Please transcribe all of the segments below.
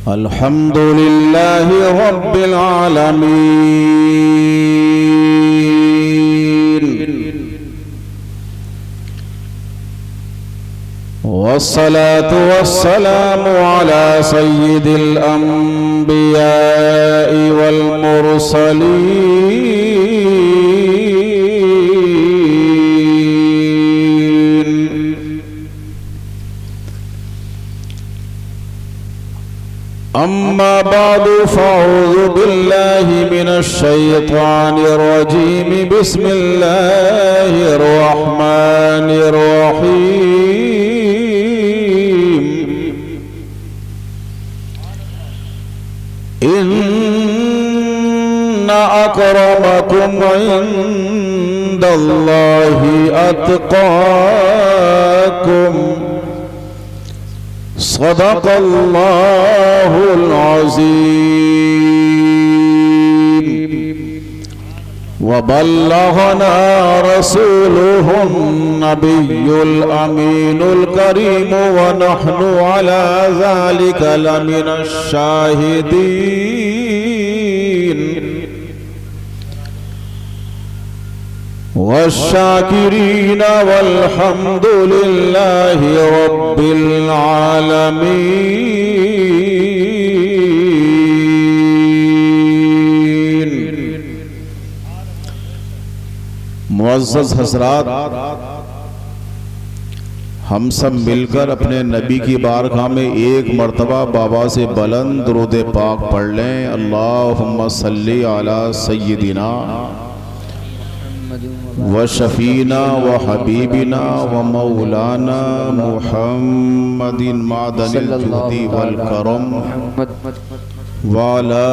अल्हम्दुलिल्लाहि रब्बिल आलमीन वस्सलातु वस्सलामु अला सय्यिदिल अंबिया'i वल मुरसलीन अम्मा बादु फ़अऊज़ु बिल्लाहि मिनश शैतानिर रजीम बिस्मिल्लाहिर रहमानिर रहीम इन्ना अक्रमकुम इंदल्लाहि अत्क़ाकुम सदक़ल्लाहुल अज़ीम व बल्लगना रसूलुहुन नबियुल अमीनुल करीम व नहनु अला ज़ालिका लमिनश शाहिदीन वश्शाकिरीन वल्हम्दुलिल्लाहि रब्बिल आलमीन। मुअज़्ज़ज़ हज़रात, हम सब मिलकर अपने नबी की बारगाह में एक मर्तबा बाबा से बुलंद दुरूद पाक पढ़ लें। अल्लाहुम्मा सल्ली अला सय्यिदिना व शफीना व हबीबिना व मौलाना मुहम्मदिन मादनिल जुदी वल करम व अला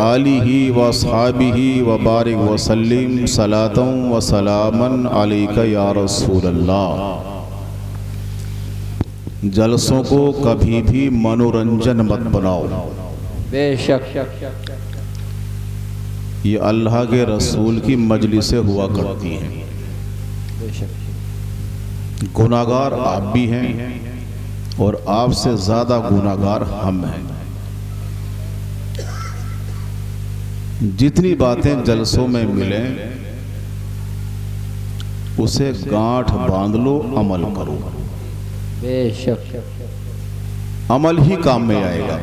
आलिहि व अस्हाबिहि व बारिक व सल्लिम सलातन व सलामन अलैका या रसूलल्लाह। जलसों को कभी भी मनोरंजन मत बनाओ। बेशक ये अल्लाह के रसूल की मजलिसें हुआ करती हैं। गुनाहगार आप भी हैं और आपसे ज़्यादा गुनाहगार हम हैं। जितनी बातें जलसों में मिलें उसे गांठ बांध लो, अमल करो। बेशक अमल ही काम में आएगा।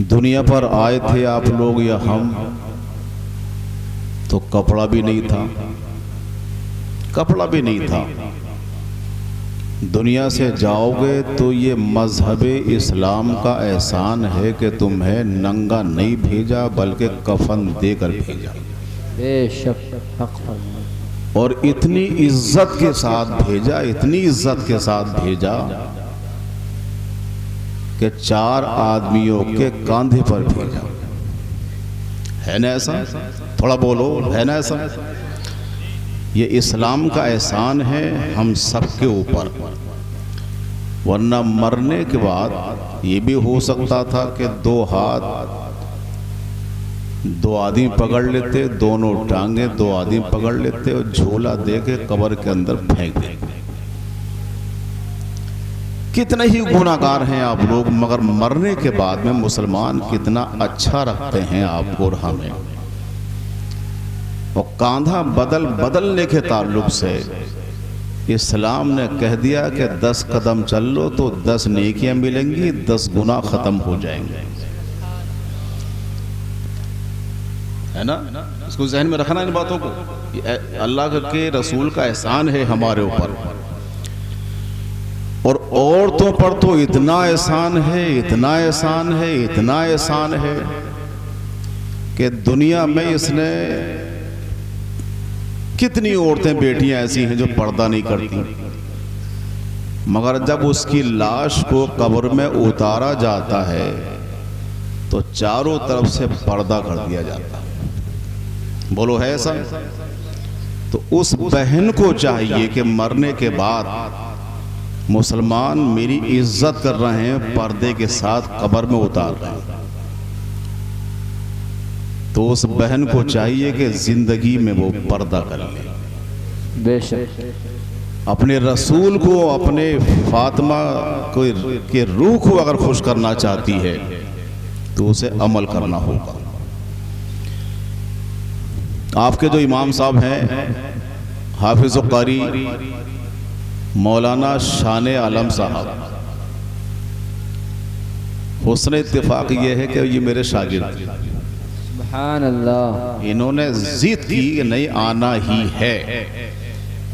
दुनिया पर आए थे आप लोग या हम, तो कपड़ा भी नहीं था, कपड़ा भी नहीं था। दुनिया से जाओगे तो ये मजहब इस्लाम का एहसान है कि तुम्हें नंगा नहीं भेजा बल्कि कफन देकर भेजा। बेशक और इतनी इज्जत के साथ भेजा, इतनी इज्जत के साथ भेजा कि 4 आदमियों के कांधे पर भेजा। है ना ऐसा? थोड़ा बोलो, है ना ऐसा? ये इस्लाम का एहसान है हम सब के ऊपर। वरना मरने के बाद ये भी हो सकता था कि 2 हाथ 2 आदमी पकड़ लेते, दोनों टांगे 2 आदमी पकड़ लेते और झोला दे के कब्र के अंदर फेंक देते। कितने ही गुनाहगार हैं आप लोग, मगर मरने के बाद में मुसलमान कितना अच्छा रखते हैं आपको और हमें। और कांधा बदलने के ताल्लुक से इस्लाम ने कह दिया कि 10 कदम चल लो तो 10 नेकियां मिलेंगी, 10 गुनाह खत्म हो जाएंगे। है ना? इसको जहन में रखना इन बातों को। अल्लाह के रसूल का एहसान है हमारे ऊपर। और औरतों पर तो इतना एहसान है, इतना एहसान है, इतना एहसान है कि दुनिया में इसने कितनी औरतें बेटियां ऐसी हैं जो पर्दा नहीं करती, मगर जब उसकी लाश को कब्र में उतारा जाता है तो चारों तरफ से पर्दा कर दिया जाता है। बोलो है ऐसा? तो उस बहन को चाहिए कि मरने के बाद मुसलमान मेरी इज्जत कर रहे हैं, पर्दे के साथ कब्र में उतार रहे हैं, तो उस बहन को चाहिए कि जिंदगी में वो पर्दा कर ले। बेशक अपने रसूल को, अपने फातिमा को के रूह को अगर खुश करना चाहती है तो उसे अमल करना होगा। आपके जो इमाम साहब हैं हाफिज़ कारी मौलाना शान आलम साहब, हुस्न इत्तेफाक ये है कि ये मेरे शागिर्द, सुभान अल्लाह। इन्होंने जिद की कि नहीं आना ही है,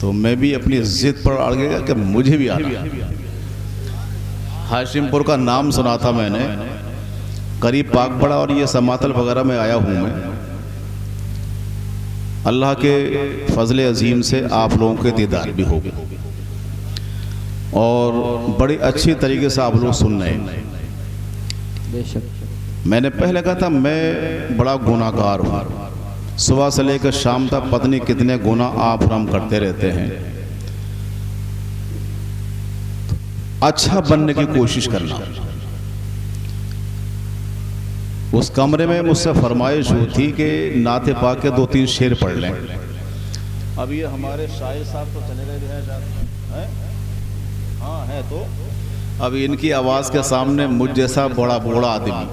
तो मैं भी अपनी जिद पर अड़ गया कि मुझे भी आना। हाशिमपुर का नाम सुना था मैंने, करीब पाकबड़ा और ये समातल वगैरह में आया हूँ मैं। अल्लाह के फजल अजीम से आप लोगों के दीदार भी हो गए और बड़ी अच्छी तरीके से आप लोग सुन रहे हैं। बेशक। मैंने पहले कहा था मैं बड़ा गुनाहगार हूँ, सुबह से लेकर शाम तक पत्नी कितने गुनाह आप हम करते रहते हैं। अच्छा बनने की कोशिश करना। उस कमरे में मुझसे फरमाइश हुई थी कि नाते पाक के 2-3 शेर पढ़ लें। अब ये हमारे शायर साहब तो चले गए हैं, हाँ है, तो अब इनकी आवाज़ के सामने मुझ जैसा बड़ा बूढ़ा आदमी,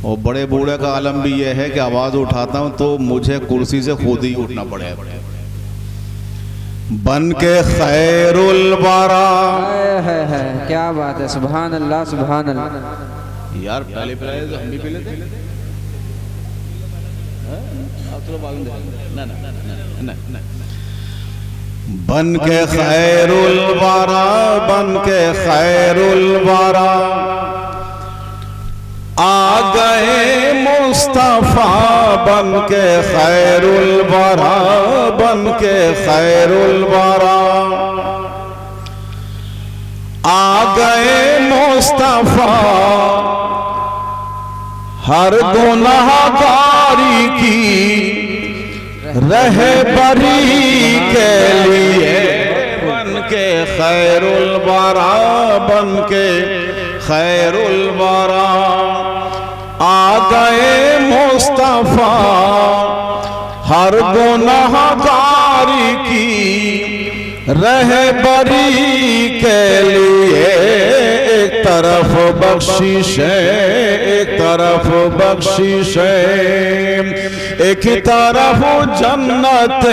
और बड़े बूढ़े का आलम भी यह है कि आवाज़ उठाता हूँ तो मुझे कुर्सी से खुद ही उठना पड़ेगा। बन के खैरुल वरा, है क्या बात है, सुभान अल्लाह सुभान अल्लाह। यार पहले पिलाए तो हम भी पी लेते। बन के खैरुल वरा, बन के खैरुल वरा, आ गए मुस्तफा बन के खैरुल वरा, बन के खैरुल वरा, आ गए मुस्तफा हर गुनाहगारी की रहबरी के लिए। बन के खैरुल वरा, बन के खैरुल वरा, आ गए मुस्तफा हर गुनाहगारी की रहबरी के लिए। एक तरफ बख्शिश है, एक तरफ बख्शिश है, एक तरफ जन्नत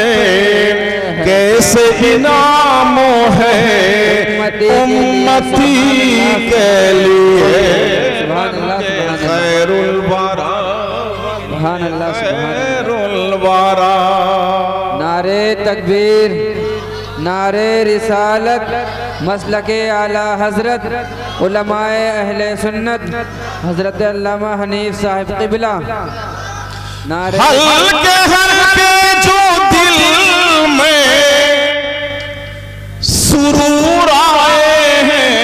कैसे इनाम है उम्मती के लिए। खैरुल वरा, खैरुल वरा। नारे तकबीर, नारे रिसालत, मसलके आला हजरत उलमाए अहले सुन्नत हजरत अल्लामा हनीफ साहिब क़िबला। नारे हल्के हल्के जो दिल में सुरूर आए हैं,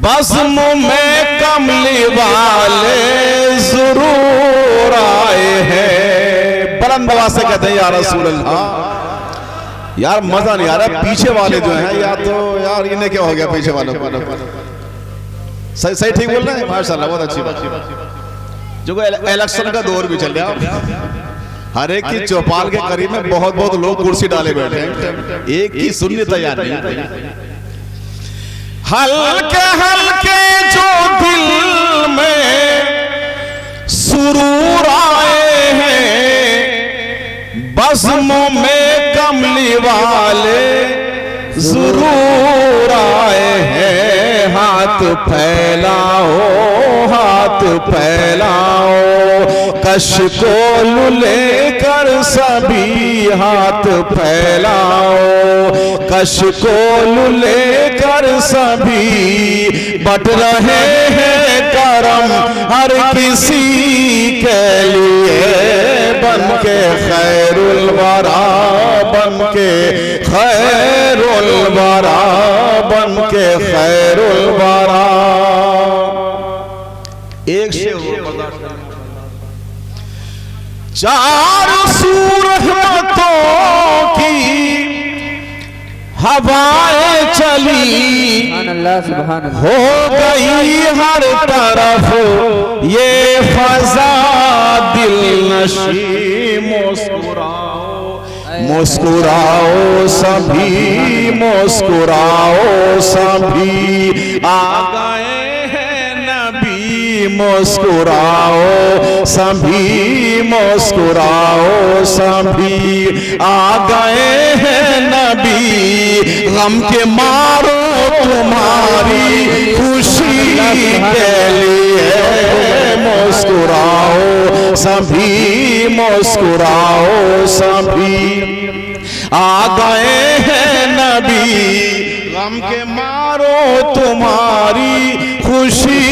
बज़्म में कमली वाले जरूर आए हैं। बुलंद आवाज से कहते हैं या रसूल अल्लाह। यार मजा नहीं आ रहा, पीछे वाले जो हैं या तो यार इन्हें क्या हो गया पीछे वालों को। सही सही ठीक बोल रहे हैं, माशाल्लाह बहुत अच्छी बात। जो इलेक्शन का दौर भी चल रहा है, हर एक की चौपाल के करीब में बहुत बहुत लोग कुर्सी डाले बैठे हैं, एक की सुनने तैयार नहीं। हल्के हल्के जो दिल में सुरूर आए हैं, बज़्म में कमली वाले जरूर आए हैं। हाथ फैलाओ, हाथ फैलाओ, कश को लेकर सभी हाथ फैलाओ, कश को लेकर सभी बट रहे हैं करम हर किसी के लिए। बन के खैरुल वरा, बन के खैरुल वरा, बन के खैरुल वरा। एक चार सूरतों की हवाएं चली, हो गई हर तरफ ये फजा दिल नशी। मुस्कुराओ मुस्कुराओ सभी, मुस्कुराओ सभी, आ गए हैं नबी, मुस्कुराओ सभी, मुस्कुराओ सभी, आ गए हैं नबी, गम के मारो तुम्हारी खुशी के लिए, मुस्कुराओ सभी, मुस्कुराओ सभी, आ गए हैं नबी, गम के मारो तुम्हारी खुशी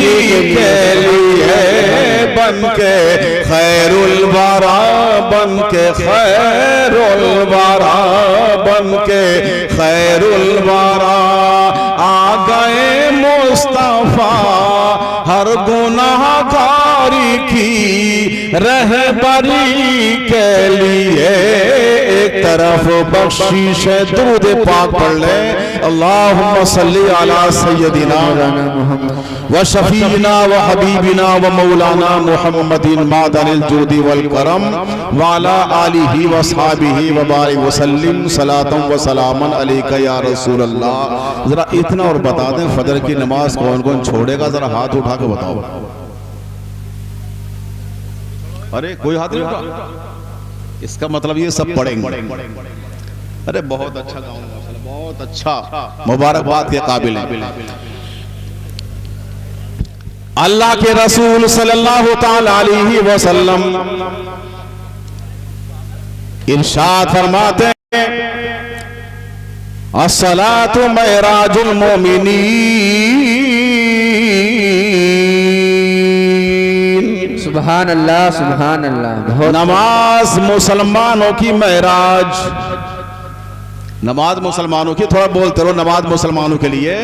के लिए, बन के खैरुल वरा, बन के खैरुल वरा, बन के खैरुल वरा, आ गए मुस्तफा हर गुनाहगारी की रहबरी के लिए, एक तरफ बख्शिश दुरूद पाक पढ़ ले, अल्लाहुम्मा सल्ली अला सय्यदिना व शफीना व हबीबिना व मौलाना मुहम्मदिन मादनिल जुदी वल करम व अला आलिहि व अस्हाबिहि व बारिक व सल्लिम सलातम व सलामन अलैका या रसूल अल्लाह। जरा इतना और बता दें, फजर की नमाज कौन कौन छोड़ेगा, जरा हाथ उठा के बताओ। अरे कोई हाथ नहीं उठा, इसका मतलब ये सब पढ़ेंगे। अरे बहुत अच्छा गाँव, बहुत अच्छा, मुबारकबाद के काबिल है। अल्लाह के रसूल सल्लल्लाहु ताला अलैहि वसल्लम इरशाद फरमाते हैं, अस्सलातु मेराजुल मोमिनीन। सुभान अल्लाह, सुभान अल्लाह। नमाज मुसलमानों की मेराज, नमाज मुसलमानों की, थोड़ा बोलते रहो, नमाज मुसलमानों के लिए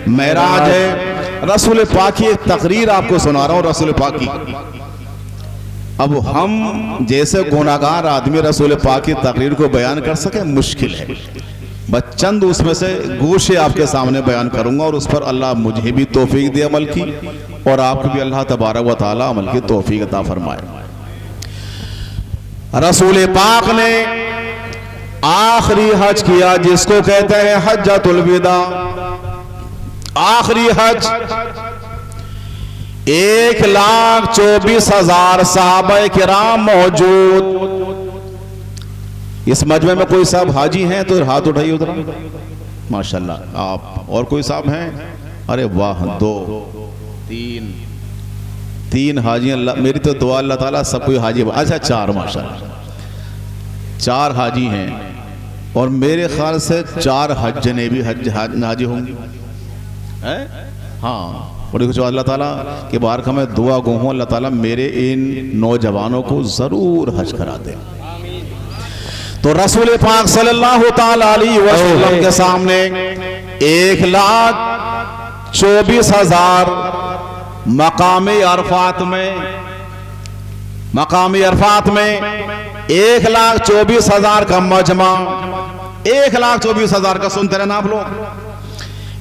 मेराज है। रसूल पाक की एक तकरीर आपको सुना रहा हूं, रसूल पाक की। अब हम जैसे गुनाहगार आदमी रसूल पाक की तकरीर को बयान कर सके मुश्किल है, बस चंद उसमें से गोशे आपके सामने बयान करूंगा, और उस पर अल्लाह मुझे भी तौफीक दे अमल की, और आपको भी अल्लाह तबारक व तआला अमल की तौफीक अता फरमाए। रसूल पाक ने आखिरी हज किया, जिसको कहते हैं हज्जतुल विदा, आखिरी हज। 1,24,000 सहाबाए किराम मौजूद। इस मजमे में कोई साहब हाजी हैं तो हाथ उठाइए उधर, माशाल्लाह। आप और कोई साहब हैं? अरे वाह, 2 3 हाजी। अल्लाह, मेरी तो दुआ अल्लाह ताला सब कोई हाजी। अच्छा 4, माशाल्लाह 4 हाजी हैं, और मेरे ख्याल से 4 हज्जने भी हाजी होंगे। हाँ, और कुछ अल्लाह ताला के बारक में दुआ गो हूँ, अल्लाह ताला मेरे इन नौजवानों को जरूर हज करा दे। तो रसूल पाक सल्लल्लाहु ताला अलैहि वसल्लम के सामने 1,24,000 मकामी अरफात में 1,24,000 का मजमा, 1,24,000 का, सुनते रहना आप लोग,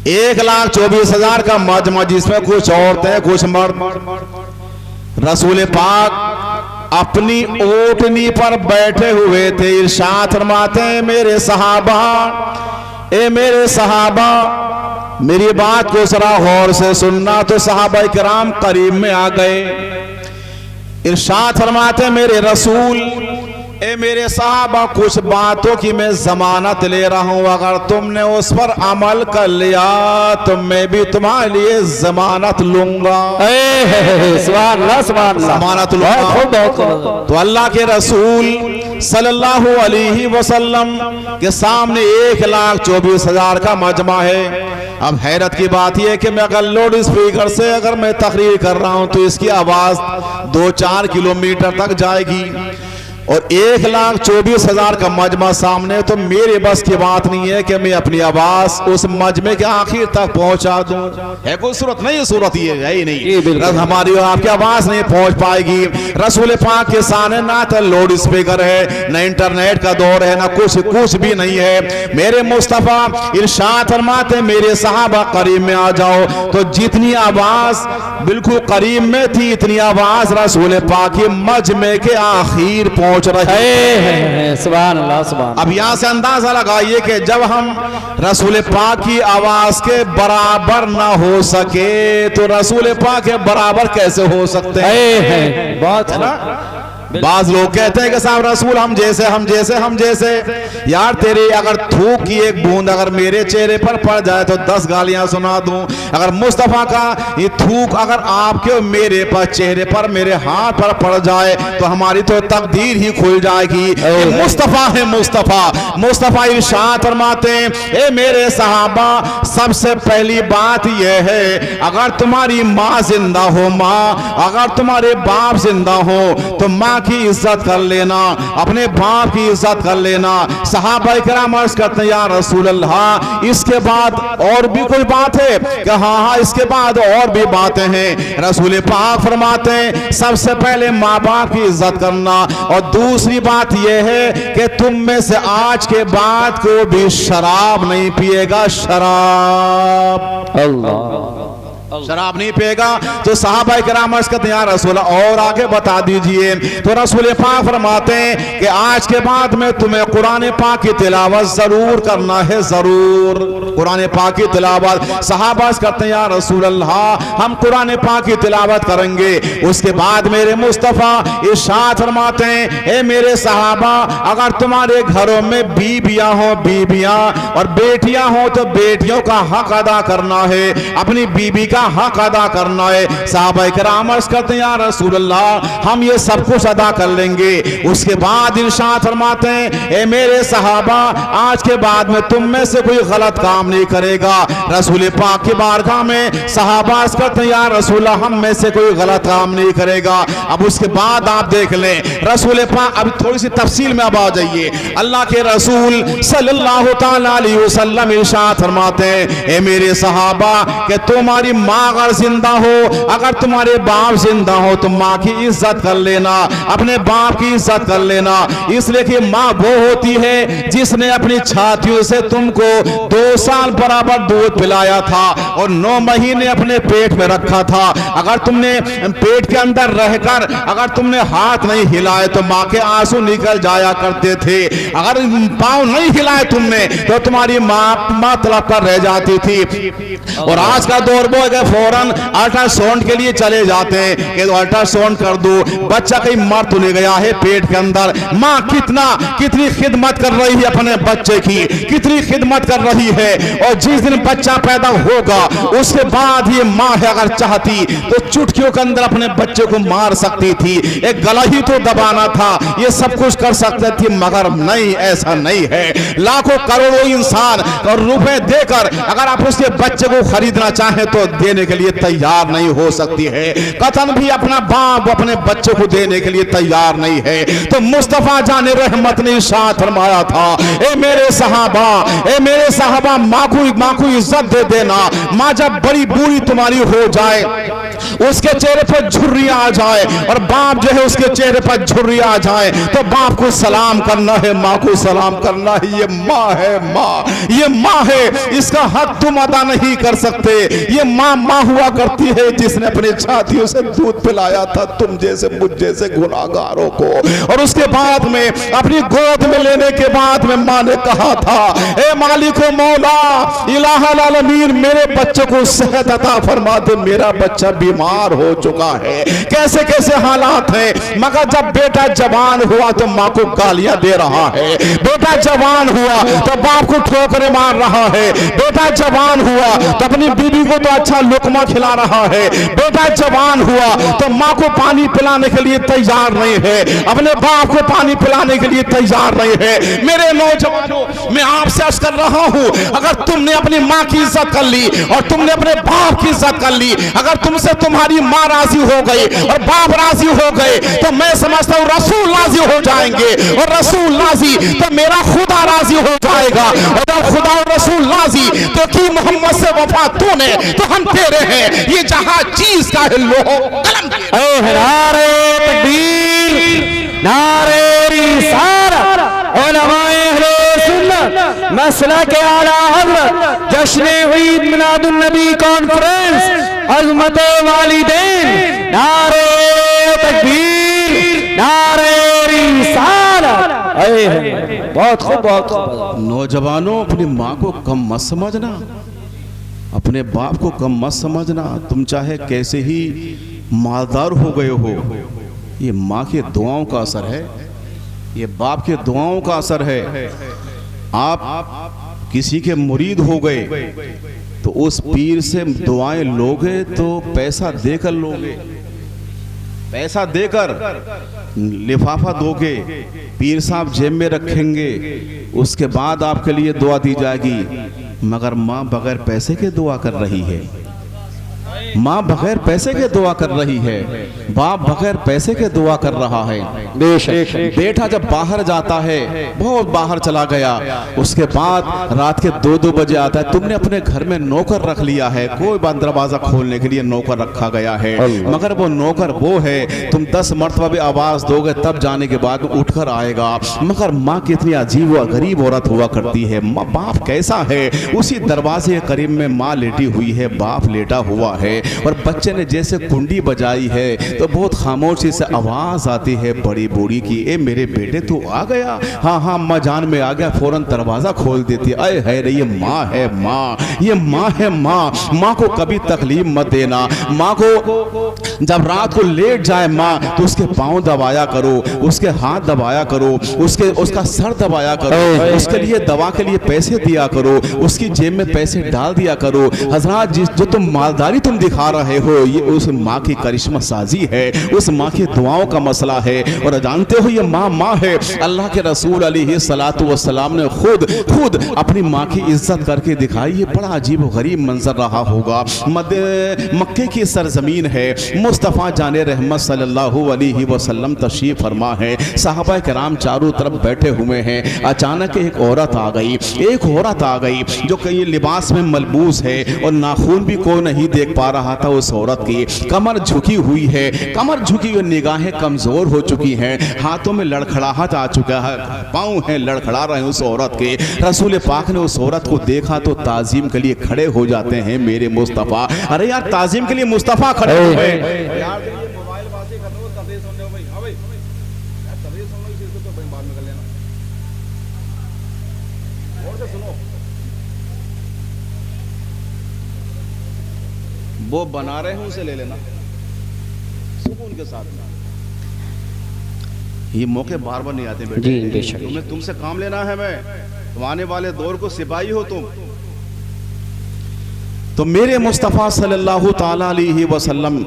1,24,000 का मजमा, जिसमें कुछ औरतें कुछ मर्द। रसूल पाक अपनी ऊँटनी पर बैठे हुए थे। इरशाद फरमाते हैं, मेरे सहाबा, मेरी बात को जरा गौर से सुनना। तो सहाबा किराम करीब में आ गए। इरशाद फरमाते हैं, मेरे रसूल, मेरे साहबा, कुछ बातों की मैं जमानत ले रहा हूं, अगर तुमने उस पर अमल कर लिया तो मैं भी तुम्हारे लिए जमानत लूंगा। जमानत लूंगा। तो अल्लाह के रसूल सल्लल्लाहु अलैहि वसल्लम के सामने 1,24,000 का मजमा है। अब हैरत की बात यह है कि मैं अगर लाउड स्पीकर से अगर मैं तकरीर कर रहा हूं तो इसकी आवाज 2-4 किलोमीटर तक जाएगी, और 1,24,000 का मजमा सामने, तो मेरे बस की बात नहीं है कि मैं अपनी आवाज उस मजमे के आखिर तक पहुंचा दूं। है कोई सूरत? नहीं, सूरत ये है ही नहीं। हमारी और आपकी आवाज नहीं पहुंच पाएगी। रसूल पाक के सामने ना तो लाउड स्पीकर है, ना इंटरनेट का दौर है, ना कुछ भी नहीं है। मेरे मुस्तफा इरशाद फरमाते, मेरे सहाबा करीब में आ जाओ। तो जितनी आवाज बिल्कुल करीब में थी, इतनी आवाज रसूल पाक के मजमे के आखिर पहुंच रही है। सुभान अल्लाह सुभान। अब यहाँ से अंदाजा लगाइए कि जब हम रसूल पाक की आवाज के बराबर ना हो सके तो रसूल पाक के बराबर कैसे हो सकते हैं? बहुत है ना? बाज लोग कहते हैं कि साहब रसूल हम जैसे यार तेरी अगर थूक की एक बूंद अगर मेरे चेहरे पर पड़ जाए तो 10 गालियां सुना दूं। अगर मुस्तफा का ये थूक अगर आपके मेरे पर चेहरे पर मेरे हाथ पर पड़ जाए तो हमारी तो तकदीर ही खुल जाएगी। मुस्तफा है मुस्तफा इरशाद फरमाते हैं, ए मेरे सहाबा सबसे पहली बात यह है अगर तुम्हारी माँ जिंदा हो, अगर तुम्हारे बाप जिंदा हो तो माँ की इज्जत कर लेना, अपने बाप की इज्जत कर लेना। सहाबा किराम अर्ज करते हैं या रसूल अल्लाह इसके बाद और भी कोई बात है? कि हाँ इसके बाद और भी बातें हैं। रसूल पाक फरमाते हैं सबसे पहले माँ बाप की इज्जत करना और दूसरी बात यह है कि तुम में से आज के बाद को भी शराब नहीं पिएगा। शराब नहीं पिएगा। तो सहाबा किराम अर्ज करते हैं या रसूल और आगे बता दीजिए। तो रसूल पाक फरमाते हैं कि आज के बाद में तुम्हें कुरान पाक की तिलावत जरूर करना है, जरूर कुरान पाक की तिलावत। सहाबा करते हैं या रसूल अल्लाह हम कुरान पाक की तिलावत करेंगे। उसके बाद मेरे मुस्तफा इरशाद फरमाते हैं ए मेरे सहाबा अगर तुम्हारे घरों में बीबियां हो और बेटियां हो तो बेटियों का हक अदा करना है, अपनी बीबी का हक अदा करना है। साहबा किराम अर्ज करते हैं या रसूल अल्लाह हम ये सब कुछ अदा कर लेंगे। उसके बाद इरशाद फरमाते हैं ए मेरे सहाबा आज के बाद में तुम में से कोई गलत काम नहीं करेगा। रसूल पाक की बारगाह में सहाबा अर्ज करते हैं या रसूल हम में से कोई गलत काम नहीं करेगा। अब उसके बाद आप देख लें रसूल पाक अभी थोड़ी सी तफसील में अब आ जाइए। अल्लाह के रसूल सल्लल्लाहु तआला अलैहि वसल्लम इरशाद फरमाते हैं ए मेरे सहाबा कि तुम्हारी माँ अगर जिंदा हो, अगर तुम्हारे बाप जिंदा हो तो माँ की इज्जत कर लेना, अपने बाप की इज्जत कर लेना। इसलिए कि माँ वो होती है जिसने अपनी छातियों से तुमको 2 साल बराबर दूध पिलाया था और 9 महीने अपने पेट में रखा था। अगर तुमने पेट के अंदर रहकर अगर तुमने हाथ नहीं हिलाए तो माँ के आंसू निकल जाया करते थे। अगर पाँव नहीं हिलाए तुमने तो तुम्हारी माँ तड़प कर रह जाती थी। और आज का दौर वो है फौरन अल्ट्रासाउंड के लिए चले जाते हैं कि अल्ट्रासाउंड कर दो, बच्चा कहीं मर तो नहीं गया है पेट के अंदर। माँ कितनी खिदमत कर रही है अपने बच्चे की, कितनी खिदमत कर रही है। और जिस दिन बच्चा पैदा होगा उसके बाद ये माँ है अगर चाहती तो चुटकियों के अंदर अपने बच्चे को मार सकती थी, एक गला ही तो दबाना था, ये सब कुछ कर सकती थी। मगर नहीं, ऐसा नहीं है। लाखों करोड़ों इंसान और रुपए देकर अगर आप उसके बच्चे को खरीदना चाहें तो देने के लिए तैयार नहीं हो सकती है। कतन भी अपना बाप अपने बच्चे को देने के लिए तैयार नहीं है। तो मुस्तफा जाने रहमत ने इरशाद फरमाया था ए मेरे सहाबा माँ को इज्जत दे देना। माँ जब बड़ी बूढ़ी तुम्हारी हो जाए, उसके चेहरे पर झुर्रियां आ जाए और बाप जो है उसके चेहरे पर झुर्रियां आ जाए तो बाप को सलाम करना है, माँ को सलाम करना है। ये माँ है, ये माँ है, इसका हक तुम अदा नहीं कर सकते। ये माँ हुआ करती है जिसने अपने छातियों से दूध पिलाया था तुम जैसे मुझ जैसे गुनाहगारों को। और उसके बाद में अपनी गोद में लेने के बाद में माँ ने कहा था ए मालिक मौला इलाहुल आलमीन मेरे बच्चे को सेहत अता फरमा दे, मेरा बच्चा बीमार हो चुका है। कैसे कैसे हालात हैं। मगर जब बेटा जवान हुआ तो माँ को गालियां दे रहा है, बेटा जवान हुआ तो बाप को ठोकरें मार रहा है, बेटा जवान हुआ तो अपनी बीवी को तो अच्छा लुकमा खिला रहा है, बेटा जवान हुआ तो माँ को पानी पिलाने के लिए तैयार नहीं है, अपने बाप को पानी पिलाने के लिए तैयार नहीं है। मेरे नौजवानों मैं आपसे अर्ज कर रहा हूँ अगर तुमने अपनी माँ की इज्जत कर ली और तुमने अपने बाप की इज्जत कर ली, अगर तुमसे तुम्हारी माँ राजी हो गई और बाप राजी हो गए तो मैं समझता हूँ रसूल राजी हो जाएंगे और रसूल राजी तो मेरा खुदा राजी हो जाएगा। और जब खुदा और रसूल राजी तो की मोहम्मद से वफा तूने तो हम तेरे हैं, ये जहां चीज का है लो कलम नारे तकबीर नारे रिसालत उलमाए अहले सुन्नत मसला के आला हज़रत जश्न ईद मिलादुन नबी कॉन्फ्रेंस अज़मत वालिदैन नारे तकबीर नारे रिसालत। बहुत खूब, बहुत खूब। नौजवानों, अपनी माँ को कम मत समझना, अपने बाप को कम मत समझना। तुम चाहे कैसे ही मालदार हो गए हो, ये माँ की दुआओं का असर है, ये बाप के दुआओं का असर है। आप किसी के मुरीद हो गए तो उस पीर से दुआएं लोगे तो पैसा देकर लोगे, पैसा देकर लिफाफा दोगे, पीर साहब जेब में रखेंगे, उसके बाद आपके लिए दुआ दी जाएगी। मगर माँ बगैर पैसे के दुआ कर रही है, माँ बगैर पैसे के दुआ कर रही है, बाप बगैर पैसे के दुआ कर रहा है। बेटा जब बाहर जाता है, बहुत बाहर चला गया, उसके बाद रात के 2-2 बजे आता है, तुमने अपने घर में नौकर रख लिया है, कोई बात दरवाजा खोलने के लिए नौकर रखा गया है, मगर वो नौकर वो है, तुम 10 मरतबा भी आवाज दोगे तब जाने के बाद उठकर आएगा। मगर माँ कितनी अजीब व गरीब औरत हुआ करती है। बाप कैसा है, उसी दरवाजे के करीब में माँ लेटी हुई है, बाप लेटा हुआ है, और बच्चे ने जैसे कुंडी बजाई है तो बहुत खामोशी से आवाज आती है बड़ी बूढ़ी की, ए मेरे बेटे तू आ गया? हाँ हाँ अम्मा जान में आ गया। फौरन दरवाजा खोल देती है। अरे है रे, ये माँ है, माँ, ये माँ है। माँ को कभी तकलीफ मत देना। माँ को जब रात को लेट जाए माँ तो उसके पाँव दबाया करो, उसके हाथ दबाया करो, उसका सर दबाया करो, उसके लिए दवा के लिए पैसे दिया करो, उसकी जेब में पैसे डाल दिया करो। हजरात, जो तुम मालदारी तुम दिखा रहे हो, ये उस माँ की करिश्मा साजी है, उस माँ की दुआओं का मसला है। और जानते हो ये माँ है। अल्लाह के रसूल अलैहिस्सलातु वस्सलाम ने खुद अपनी माँ की इज्जत करके दिखाई। ये बड़ा अजीब व गरीब मंजर रहा होगा। मक्के की सरजमीन है, मुस्तफ़ा जाने रहमत सल्लल्लाहु अलैहि वसल्लम तशरीफ फरमा है, सहाबा किराम चारों तरफ बैठे हुए हैं। अचानक एक औरत आ गई, जो कई लिबास में मलबूस है और नाखून भी कोई नहीं देख पा रहा था। उस औरत की कमर झुकी हुई है, निगाहें कमजोर हो चुकी हैं, हाथों में लड़खड़ाहट आ चुका है, पाँव हैं लड़खड़ा रहे हैं उस औरत के। रसूल पाक ने उस औरत को देखा तो ताजीम के लिए खड़े हो जाते हैं मेरे मुस्तफ़ा। अरे यार, ताजीम के लिए मुस्तफ़ा खड़े हुए। वो बना रहे हैं, उसे ले लेना सुकून के साथ में। ये मौके बार बार नहीं आते बेटे। तुमसे काम लेना है। तुम आने वाले दौर को सिपाही हो तुम। तो मेरे मुस्तफ़ा सल्लल्लाहु ताला अलैहि वसल्लम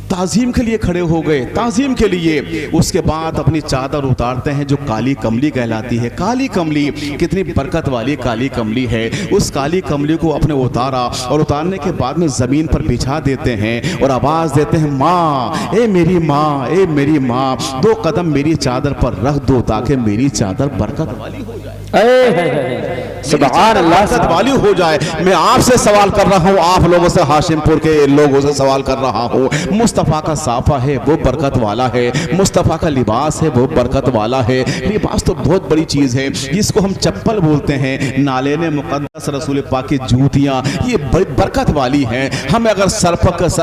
ताजीम के लिए खड़े हो गए, ताजीम के लिए। उसके बाद अपनी चादर उतारते हैं जो काली कमली कहलाती है। काली कमली कितनी बरकत वाली काली कमली है। उस काली कमली को अपने उतारा और उतारने के बाद में जमीन पर बिछा देते हैं और आवाज देते हैं, माँ, ए मेरी माँ, ए मेरी माँ, 2 कदम मेरी चादर पर रख दो ताकि मेरी चादर बरकत वाली हो जाए, सुभान अल्लाह, बरकत वाली हो जाए। मैं आपसे सवाल कर रहा हूँ, आप लोगों से, हाशिमपुर के लोगों से सवाल कर रहा हूँ। मुस्तफ़ा का साफा है वो बरकत वाला है, मुस्तफ़ा का लिबास है वो बरकत वाला है। लिबास तो बहुत बड़ी चीज़ है, जिसको हम चप्पल बोलते हैं, नाले ने मुक़द्दस रसूल पाक की जूतियाँ, ये बड़ी बरकत वाली हैं। हमें अगर सर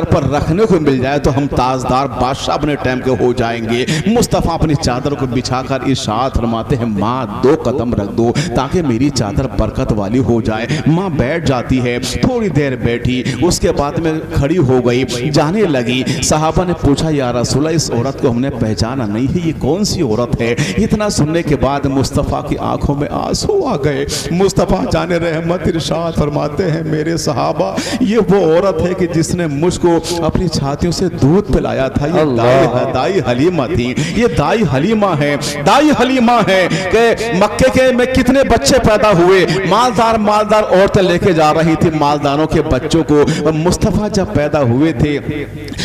पर रखने को मिल जाए तो हम ताजदार बादशाह अपने टाइम के हो जाएंगे। मुस्तफ़ा अपनी चादर को बिछाकर इरशाद फरमाते हैं, माँ 2 कदम रख दो ताकि मेरी चादर बरकत वाली हो जाए। माँ बैठ जाती है, थोड़ी देर बैठी, उसके बाद में खड़ी हो गई, जाने लगी। सहाबा ने पूछा, या रसूल, इस औरत को हमने पहचाना नहीं है, ये कौन सी औरत है? इतना सुनने के बाद मुस्तफ़ा की आंखों में आंसू आ गए। मुस्तफ़ा जाने रहमत इरशाद फरमाते हैं, मेरे सहाबा, ये वो औरत है कि जिसने मुझको अपनी छातियों से दूध पिलाया था। ये दाई हलीमा थी, ये दाई हलीमा है, दाई हलीमा है कि मक्के के में कितने बच्चे पैदा हुए, मालदार औरतें लेके जा रही थी मालदारों के बच्चों को। और मुस्तफ़ा जब पैदा हुए थे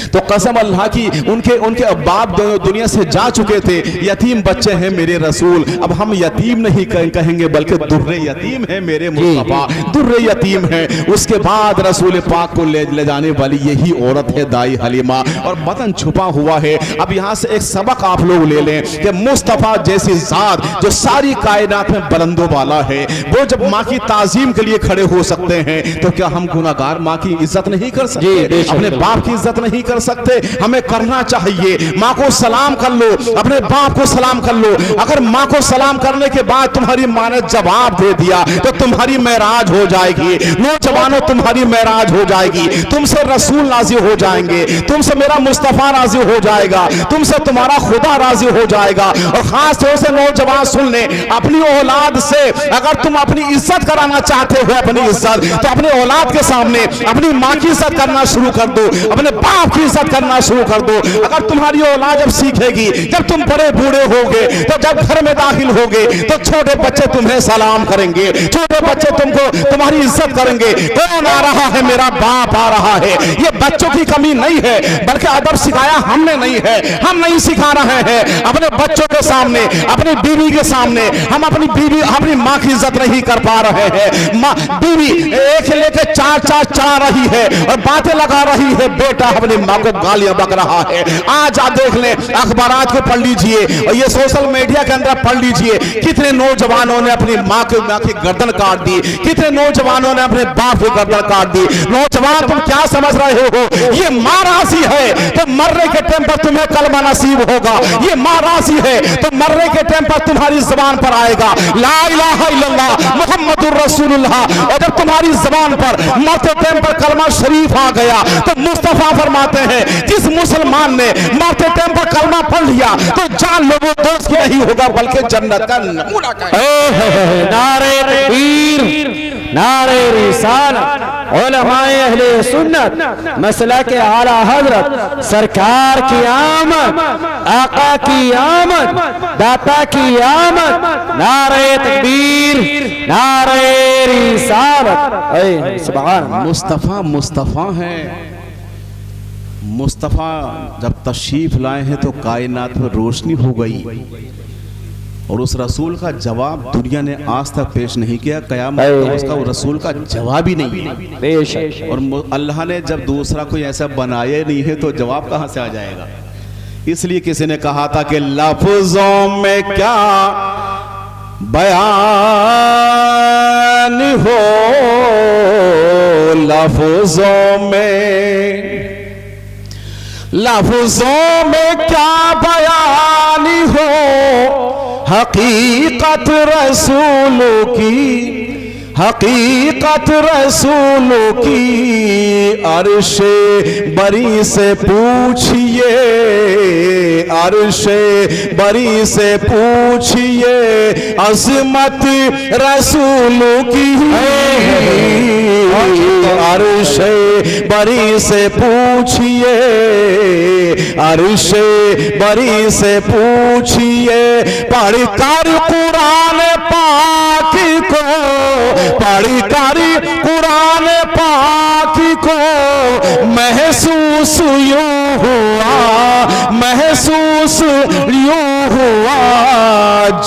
तो कसम अल्लाह की, उनके बाप दुनिया से जा चुके थे, यतीम बच्चे हैं मेरे रसूल। अब हम यतीम नहीं कहेंगे बल्कि दुर्रे यतीम है मेरे मुस्तफ़ा, दुर्रे यतीम है। उसके बाद रसूल पाक को ले जाने वाली यही औरत है दाई हलीमा, और बदन छुपा हुआ है। अब यहाँ से एक सबक आप लोग ले लें कि मुस्तफ़ा जैसी जात जो सारी कायनात में बुलंदों वाला है, वो जब माँ की ताजीम के लिए खड़े हो सकते हैं तो क्या हम गुनाहगार माँ की इज्जत नहीं कर सकते? अपने बाप की इज्जत नहीं कर सकते? हमें करना चाहिए। माँ को सलाम कर लो, अपने बाप को सलाम कर लो। अगर माँ को सलाम करने के बाद तुम्हारी माँ ने जवाब दे दिया तो तुम्हारी मेराज हो जाएगी। नौजवानों, तुम्हारी मेराज हो जाएगी। तुमसे रसूल राजी हो जाएंगे, तुमसे मेरा मुस्तफा राजी हो जाएगा, तुमसे तुम्हारा खुदा राजी हो जाएगा। और खास तौर से नौजवान सुन ले, अपनी औलाद से अगर तुम अपनी इज्जत कराना चाहते हो, अपनी इज्जत, तो अपने औलाद के सामने अपनी माँ की इज्जत करना शुरू कर दो, अपने बाप की इज्जत करना शुरू कर दो। अगर तुम्हारी औलाद जब सीखेगी, जब तुम बड़े बूढ़े होगे, तो जब घर में दाखिल होगे तो छोटे बच्चे तुम्हें सलाम करेंगे, छोटे बच्चे तुमको तुम्हारी इज्जत करेंगे। कौन आ रहा है? मेरा बाप आ रहा है। ये बच्चों की कमी नहीं है, बल्कि अदब सिखाया हमने नहीं है, हम नहीं सिखा रहे हैं। अपने बच्चों के सामने, अपनी बीवी के सामने हम अपनी माँ की इज्जत नहीं कर पा रहे हैं। माँ बीवी एक लेके चार चढ़ा रही है और बातें लगा रही है, बेटा अपनी माँ को गालियां बक रहा है। आज आप देख लें, अखबारात को पढ़ लीजिए और ये सोशल मीडिया के अंदर पढ़ लीजिए, कितने नौजवानों ने अपनी माँ की गर्दन काट दी, कितने नौजवानों ने अपने बाप की गर्दन काट दी। नौजवान, तुम क्या समझ रहे हो? ये माँ राशि है तो मरने के टाइम पर तुम्हें कलमा नसीब होगा। ये माँ राशि है तो मरने के टाइम पर तुम्हारी जुबान पर आएगा ला इलाहा इल्लल्लाह मुहम्मदुर रसूलुल्लाह। और जब तुम्हारी जुबान पर मरते टाइम पर कलमा शरीफ आ गया तो मुस्तफा फरमाते हैं, जिस मुसलमान ने मरते टाइम पर कलमा पढ़ लिया तो जान लो वो दोस्त नहीं होगा बल्कि जन्नत का नमूना का। नारे तकबीर, नारे रिसालत, उलमाए अहले सुन्नत, मसला के आला हजरत, सरकार की आमद, आका की आमद, दाता की आमद। नारे तकबीर, नारे रिसालत। सुभान मुस्तफा मुस्तफा है। मुस्तफा जब तशरीफ लाए हैं तो कायनात में रोशनी हो गई और उस रसूल का जवाब दुनिया ने आज तक पेश नहीं किया। कयामत तक उसका वो रसूल का जवाब ही नहीं है। बेशक। और अल्लाह ने जब दूसरा कोई ऐसा बनाया नहीं है तो जवाब कहां से आ जाएगा? इसलिए किसी ने कहा था कि लफ्जों में क्या बयान हो, लफ्जों में क्या बयान हो, हकीकत रसूलों की, हकीकत रसूलों की। अर्शे बरी से पूछिए, अर्शे बरी से पूछिए, अज़मत रसूलों की। अर्शे बरी से पूछिए, अर्शे बरी से पूछिए, पढ़कर कुरान पाक को, पढ़कर कुरान पाक को महसूस यूं हुआ, महसूस यूं हुआ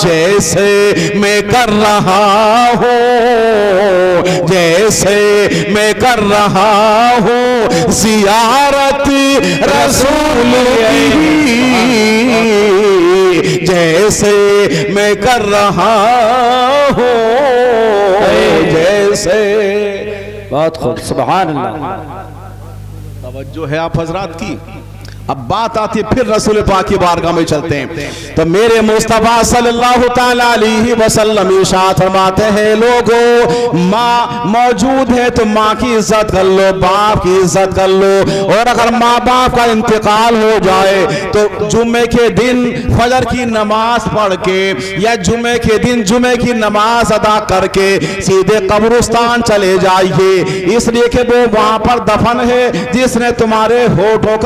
जैसे मैं कर रहा हूँ, जैसे मैं कर रहा हूँ ज़ियारत रसूल की, जैसे मैं कर रहा हूँ, जैसे। बहुत खूब, सुभान अल्लाह। तवज्जो है आप हजरात की। अब बात आती है फिर रसूल पाक की बारगाह में चलते हैं तो मेरे मुस्तफा सल्लल्लाहु ताला अलैहि वसल्लम इरशाद फरमाते हैं, लोगों माँ मौजूद है तो माँ की इज्जत कर लो, बाप की इज्जत कर लो। और अगर माँ बाप का इंतकाल हो जाए तो जुम्मे के दिन फजर की नमाज पढ़ के या जुम्मे के दिन जुम्मे की नमाज अदा करके सीधे कब्रिस्तान चले जाइए, इसलिए कि वो वहां पर दफन है जिसने तुम्हारे होठों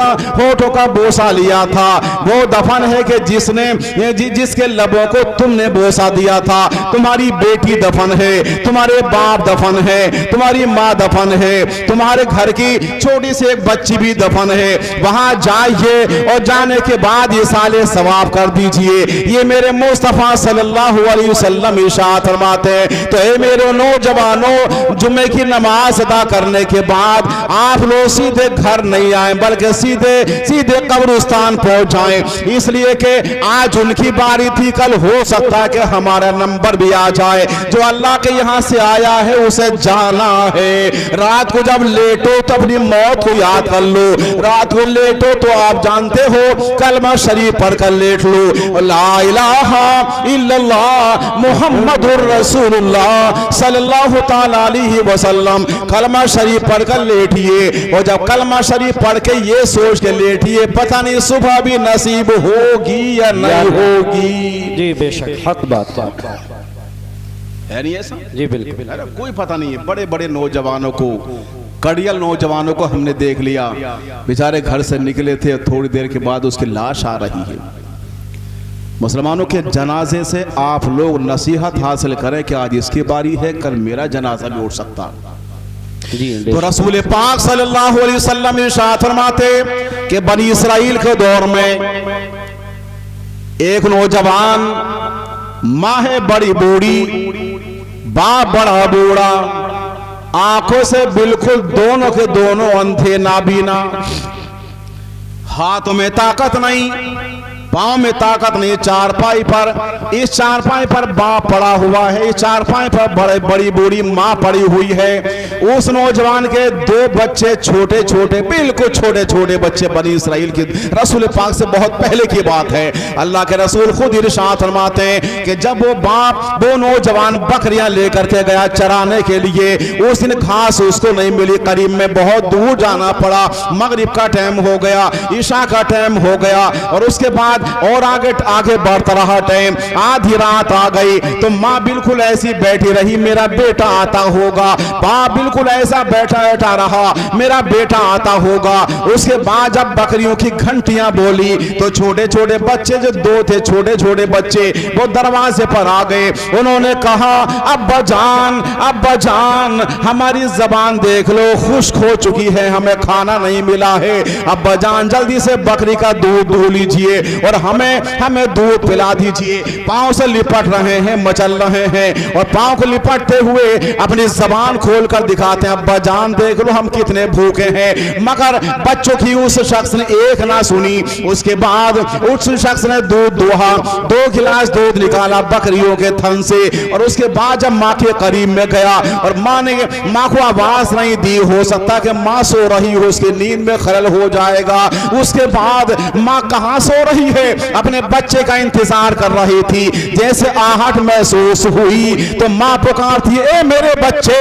का बोसा लिया था। वो दफन है कि जिसने जिसके लबों को तुमने बोसा दिया था। तुम्हारी बेटी दफन है, तुम्हारे बाप दफन है, तुम्हारी माँ दफन है, तुम्हारे घर की छोटी सी एक बच्ची भी दफन है। वहां जाइए और जाने के बाद ये साले सवाब कर दीजिए। ये मेरे मुस्तफा सल्लल्लाहु अलैहि वसल्लम इरशाद फरमाते हैं। तो ए मेरे नौजवानों, जुम्मे की नमाज अदा करने के बाद आप लोग सीधे घर नहीं आए बल्कि सीधे सीधे कब्रिस्तान पहुंच जाएं। इसलिए कि आज उनकी बारी थी, कल हो सकता है कि हमारा नंबर भी आ जाए। जो अल्लाह के यहाँ से आया है उसे जाना है। रात को जब लेटो तो अपनी मौत को याद कर लो। रात को लेटो तो आप जानते हो कलमा शरीफ पढ़कर लेट लो, ला इलाहा इल्लल्लाह मुहम्मदुर रसूलुल्लाह सल्लल्लाहु ताला अलैहि वसल्लम। कलमा शरीफ पढ़कर लेटिए, और जब कलमा शरीफ पढ़ के ये सोच के लेटिए पता नहीं सुबह भी नसीब होगी या नहीं होगी। जी बेशक हक बात है नहीं ऐसा? जी बिल्कुल। अरे कोई पता नहीं है। बड़े बड़े नौजवानों को, कड़ियल नौजवानों को हमने देख लिया, बेचारे घर से निकले थे, थोड़ी देर के बाद उसकी लाश आ रही है। मुसलमानों के जनाजे से आप लोग नसीहत हासिल करें कि आज इसकी बारी है, कल मेरा जनाजा भी उठ सकता। तो रसूल पाक सल्लल्लाहु अलैहि वसल्लम इरशाद फरमाते कि बनी इस्राइल के दौर में एक नौजवान, माँ है बड़ी बूढ़ी, बाप बड़ा बूढ़ा, आंखों से बिल्कुल दोनों के दोनों अंधे, नाबीना, हाथों में ताकत नहीं, पांव में ताकत नहीं। चारपाई पर, इस चारपाई पर बाप पड़ा हुआ है, इस चारपाई पर बड़ी बूढ़ी माँ पड़ी हुई है। उस नौजवान के दो बच्चे छोटे छोटे, बिल्कुल छोटे छोटे बच्चे, बनी इस्राइल के, रसूल पाक से बहुत पहले की बात है। अल्लाह के रसूल खुद इरशाद फरमाते हैं कि जब वो बाप, वो नौजवान बकरियां लेकर के गया चराने के लिए, उस दिन घास उसको नहीं मिली, करीब में बहुत दूर जाना पड़ा। मगरिब का टाइम हो गया, ईशा का टाइम हो गया, और उसके बाद और आगे बढ़ता रहा टाइम। आधी रात आ गई तो माँ बिल्कुल ऐसी बैठी रही, मेरा बेटा आता होगा। बाप बिल्कुल ऐसा बैठा रहा, मेरा बेटा आता होगा। उसके बाद जब बकरियों की घंटियां बोली तो छोटे छोटे बच्चे, जो दो थे छोटे छोटे बच्चे, वो दरवाजे पर आ गए। उन्होंने कहा, अब्बा जान हमारी जबान देख लो, खुश्क हो चुकी है, हमें खाना नहीं मिला है। अब्बा जान जल्दी से बकरी का दूध दूह लीजिए और हमें दूध पिला दीजिए। पांव से लिपट रहे हैं, मचल रहे हैं, और पांव को लिपटते हुए अपनी जबान खोलकर दिखाते हैं, अब्बा जान देख लो हम कितने भूखे हैं। मगर बच्चों की उस शख्स ने एक ना सुनी। उसके बाद उस शख्स ने दूध दोहा, 2 गिलास दूध निकाला बकरियों के थन से, और उसके बाद जब माँ के करीब में गया और माँ को आवाज नहीं दी, हो सकता कि माँ सो रही हो, उसकी नींद में खलल हो जाएगा। उसके बाद माँ कहाँ सो रही है, अपने बच्चे का इंतजार कर रही थी। जैसे आहट महसूस हुई तो माँ पुकारती, ए मेरे बच्चे,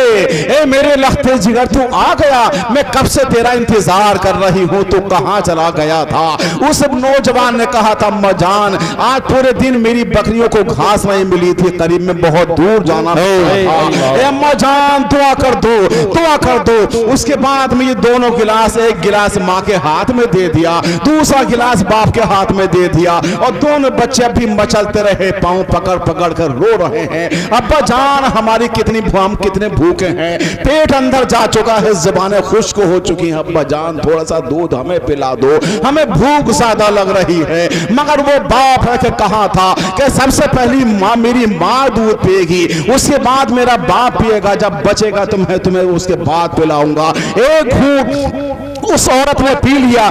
ए मेरे लखते जिगर, तू आ गया, मैं कब से तेरा इंतजार कर रही हूँ, तू कहाँ चला गया था। उस नौजवान ने कहा था, अम्मा जान आज पूरे दिन मेरी बकरियों को घास नहीं मिली थी, करीब में बहुत दूर जाना था। अम्मा जान दुआ कर दो। उसके बाद में ये दोनों गिलास, एक गिलास माँ के हाथ में दे दिया, दूसरा गिलास बाप के हाथ में दे दिया, और दोनों बच्चे अभी मचलते रहे, पांव पकड़ कर रो रहे हैं, अब्बा जान हम कितने भूखे हैं, पेट अंदर जा चुका है, जुबानें खुश्क हो चुकी हैं, अब्बा जान थोड़ा सा दूध हमें पिला दो, हमें भूख ज्यादा लग रही है। मगर वो बाप है कि कहा था कि सबसे पहली मेरी माँ दूध पिएगी, उसके बाद मेरा बाप पिएगा, जब बचेगा तो मैं तुम्हें उसके बाद पिलाऊंगा। एक घूंट उस औरत ने पी लिया,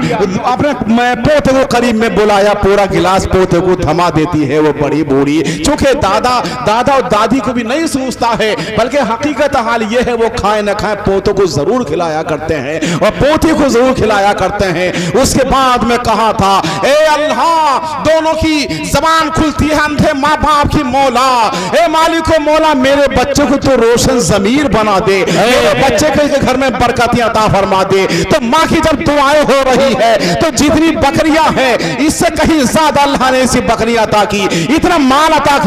अपने पोते को करीब में बुलाया, पूरा गिलास पोते को थमा देती है वो बड़ी बूढ़ी। चूंकि दादा और दादी को भी नहीं सोचता है, बल्कि हकीकत हाल ये है वो खाए न खाए पोतों को जरूर खिलाया करते हैं और पोती को जरूर खिलाया करते हैं। उसके बाद में कहा था, ए अल्लाह, दोनों की जबान खुलती है, अंधे माँ बाप की मौला, ए मालिक मौला, मेरे बच्चे को तो रोशन जमीर बना दे, मेरे बच्चे के घर में बरकतियां अता फरमा दे। तो माँ की जब दुआएं हो रही है तो जितनी बकरियां हैं इससे कहीं ज्यादा अल्लाह ने इसी बकरियां अता की, इतना माल अता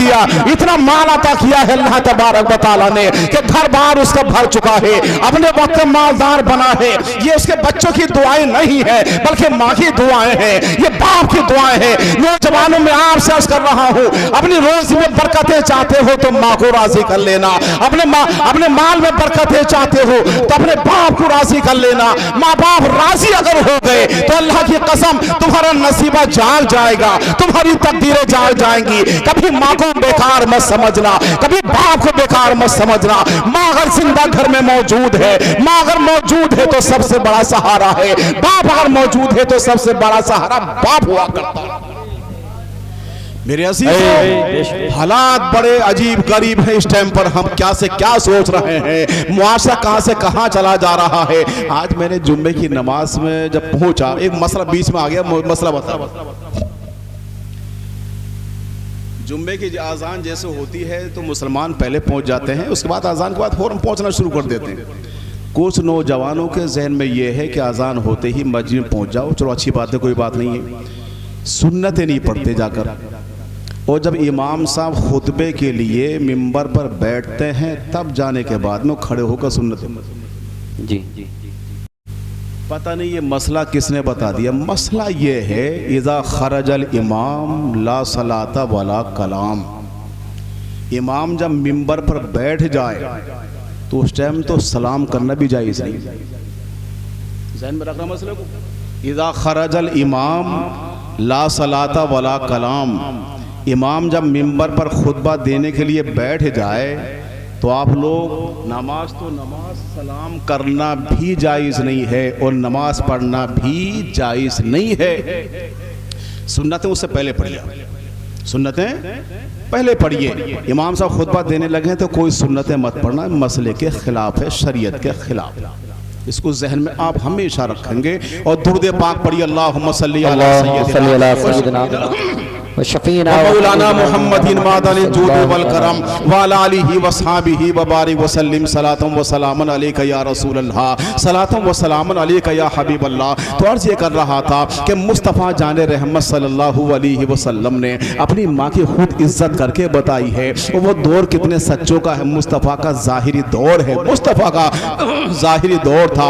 किया है अल्लाह तबारक व तआला ने कि घर बार उसका भर चुका है, अपने वक्त मालदार बना है। ये उसके बच्चों की दुआएं नहीं है बल्कि माँ की दुआएं हैं, ये बाप की दुआएं हैं। नौजवानों में आपसे अर्ज कर रहा हूँ, अपनी रोजी में बरकतें चाहते हो तो माँ को राजी कर लेना, अपने माल में बरकतें चाहते हो तो अपने बाप को राजी कर लेना। माँ बाप राजी अगर हो गए तो अल्लाह की कसम तुम्हारा नसीबा जाग जाएगा, तुम्हारी तकदीरें जाग जाएंगी। कभी माँ को बेकार मत समझना, कभी बाप को बेकार मत समझना। माँ अगर जिंदा घर में मौजूद है, माँ अगर मौजूद है तो सबसे बड़ा सहारा है, बाप अगर मौजूद है तो सबसे बड़ा सहारा बाप हुआ करता है। मेरे अजीजों, हालात बड़े अजीब गरीब हैं इस टाइम पर। हम क्या से क्या सोच रहे हैं, मुआशरा कहां से कहां चला जा रहा है। आज मैंने जुम्मे की नमाज में जब पहुंचा, एक मसला बीच में आ गया, मसला बता। जुम्मे की आज़ान जैसे होती है तो मुसलमान पहले पहुंच जाते हैं, उसके बाद आज़ान के बाद फौरन पहुंचना शुरू कर देते हैं। कुछ नौजवानों के जहन में यह है कि आज़ान होते ही मस्जिद में पहुंच जाओ, चलो अच्छी बात है, कोई बात नहीं है, सुन्नतें नहीं पढ़ते जाकर। और जब इमाम साहब खुतबे के लिए मिंबर पर बैठते हैं तब जाने के बाद में खड़े होकर सुन्नतें। जी पता नहीं ये मसला किसने बता दिया। मसला ये है, इज़ा खरजल इमाम ला सलाता वला कलाम। इमाम जब मिंबर पर बैठ जाए तो उस टाइम तो सलाम करना भी जायज़ नहीं। ज़हन में रखना मसले को। इज़ा खरजल इमाम ला सलाता वला कलाम। इमाम जब मिंबर पर खुतबा देने के लिए बैठ जाए तो आप लोग नमाज तो नमाज, सलाम करना भी जायज़ नहीं है और नमाज पढ़ना भी जायज़ नहीं है। सुन्नतें उससे पहले पढ़िए, सुन्नतें पहले पढ़िए। इमाम साहब खुतबा देने लगे तो कोई सुन्नतें मत पढ़ना, मसले के खिलाफ है, शरीयत के खिलाफ। इसको जहन में आप हमेशा रखेंगे। और दुरूद पाक पढ़िए, अल्लाहुम्मा सल्ली अला सय्यिदिना शफीना मौलाना मुहम्मदिन मादल जूद वल करम वाला आलिहि वसहाबिहि व बारिक वसल्लिम सलातम व सलामन अलैका या रसूल अल्लाह, सलातम व सलामन अलैका या हबीब अल्लाह। तो अर्ज़ ये कर रहा था कि मुस्तफ़ा जाने रहमत सल्लल्लाहु अलैहि वसल्लम ने अपनी माँ की खुद इज्जत करके बताई है। वो दौर कितने सच्चों का है, मुस्तफ़ा का ज़ाहिरी दौर है, मुस्तफ़ा का ज़ाहिरी दौर था,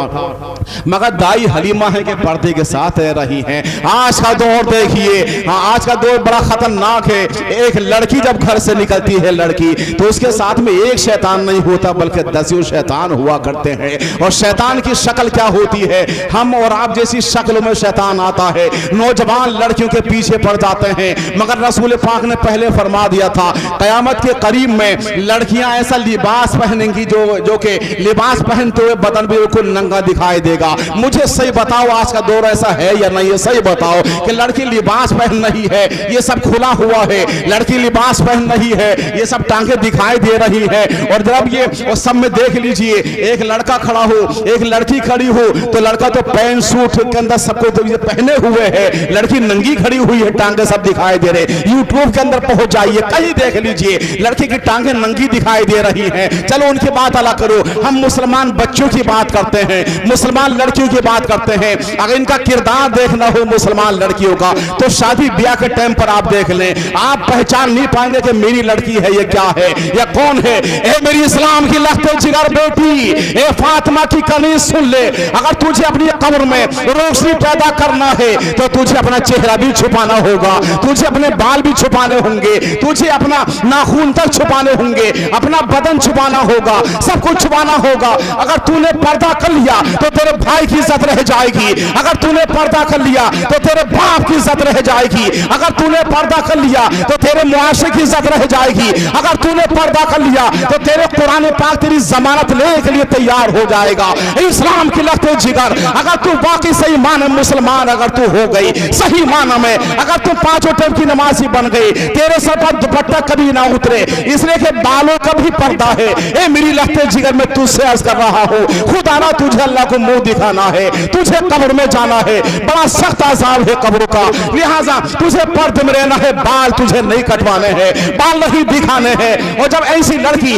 मगर दाई हलीमा है कि पर्दे के साथ रह रही हैं। आज का दौर देखिए, हाँ आज का दौर बड़ा खतरनाक है। एक लड़की जब घर से निकलती है लड़की, तो उसके साथ में एक शैतान नहीं होता बल्कि 10 शैतान हुआ करते हैं। और शैतान की शक्ल क्या होती है, हम और आप जैसी शक्लों में शैतान आता है। नौजवान लड़कियों के पीछे पड़ जाते हैं, मगर रसूल पाक ने पहले फरमा दिया था क़यामत के करीब में लड़कियां ऐसा लिबास पहनेंगी जो कि लिबास पहनते हुए बदन बिल्कुल नंगा दिखाई देगा। मुझे सही बताओ आज का दौर ऐसा है या नहीं है? सही बताओ कि लड़की लिबास पहन रही है, ये सब खुला हुआ है, लड़की लिबास पहन रही है, ये सब टांगे दिखाई दे रही है। और जब ये और सब में देख लीजिए, एक लड़का खड़ा हो, एक लड़की खड़ी हो, तो लड़का तो पैंट सूट के अंदर सबको तो ये पहने हुए है, लड़की नंगी खड़ी हुई है, टांगे सब दिखाई दे रहे। यूट्यूब के अंदर पहुंच जाइए, कहीं देख लीजिए, लड़की की टांगे नंगी दिखाई दे रही हैं। चलो उनकी बात अलग करो, हम मुसलमान बच्चों की बात करते हैं, मुसलमान लड़कियों की बात करते हैं। अगर इनका किरदार देखना हो मुसलमान लड़कियों का, तो शादी ब्याह के टाइम पर आप देख लें, आप पहचान नहीं पाएंगे कि मेरी लड़की है, ये क्या है, या कौन है। ए मेरी इस्लाम की लखते जिगर बेटी, ए फातिमा की कनीज सुन ले, अगर तुझे अपनी कब्र में रोशनी पैदा करना है तो तुझे अपना चेहरा भी छुपाना होगा, तुझे अपने बाल भी छुपाने होंगे, तुझे अपना नाखून तक छुपाने होंगे, अपना बदन छुपाना होगा, सब कुछ छुपाना होगा। अगर तूने पर्दा कर लिया तो तेरे भाई की इज्जत रह जाएगी, अगर तूने पर्दा कर लिया तो तेरे बाप की इज्जत रह जाएगी, अगर तूने पर्दा कर लिया तो तेरे मुआशरे की इज्जत रह जाएगी, अगर तूने पर्दा कर लिया तो तेरे कुरान पाक तेरी जमानत लेने के लिए तैयार हो जाएगा। इस्लाम की लखते जिगर, अगर तू वाकई सही माने मुसलमान अगर तू हो गई, सही माना में अगर तू 5 टाइम की नमाजी बन गई, तेरे सर पर दुपट्टा कभी ना उतरे, इसलिए कि बालों का भी पर्दा है। ए मेरी लखते जिगर में तुझसे अर्ज कर रहा हूँ, खुदा ना तुझे अल्लाह को मुंह दिखाना है, तुझे कब्र में जाना है, बड़ा सख्त अज़ाब है कब्र का, लिहाजा तुझे पर्दे में रहना है, बाल तुझे नहीं कटवाने हैं, बाल नहीं दिखाने हैं। और जब ऐसी लड़की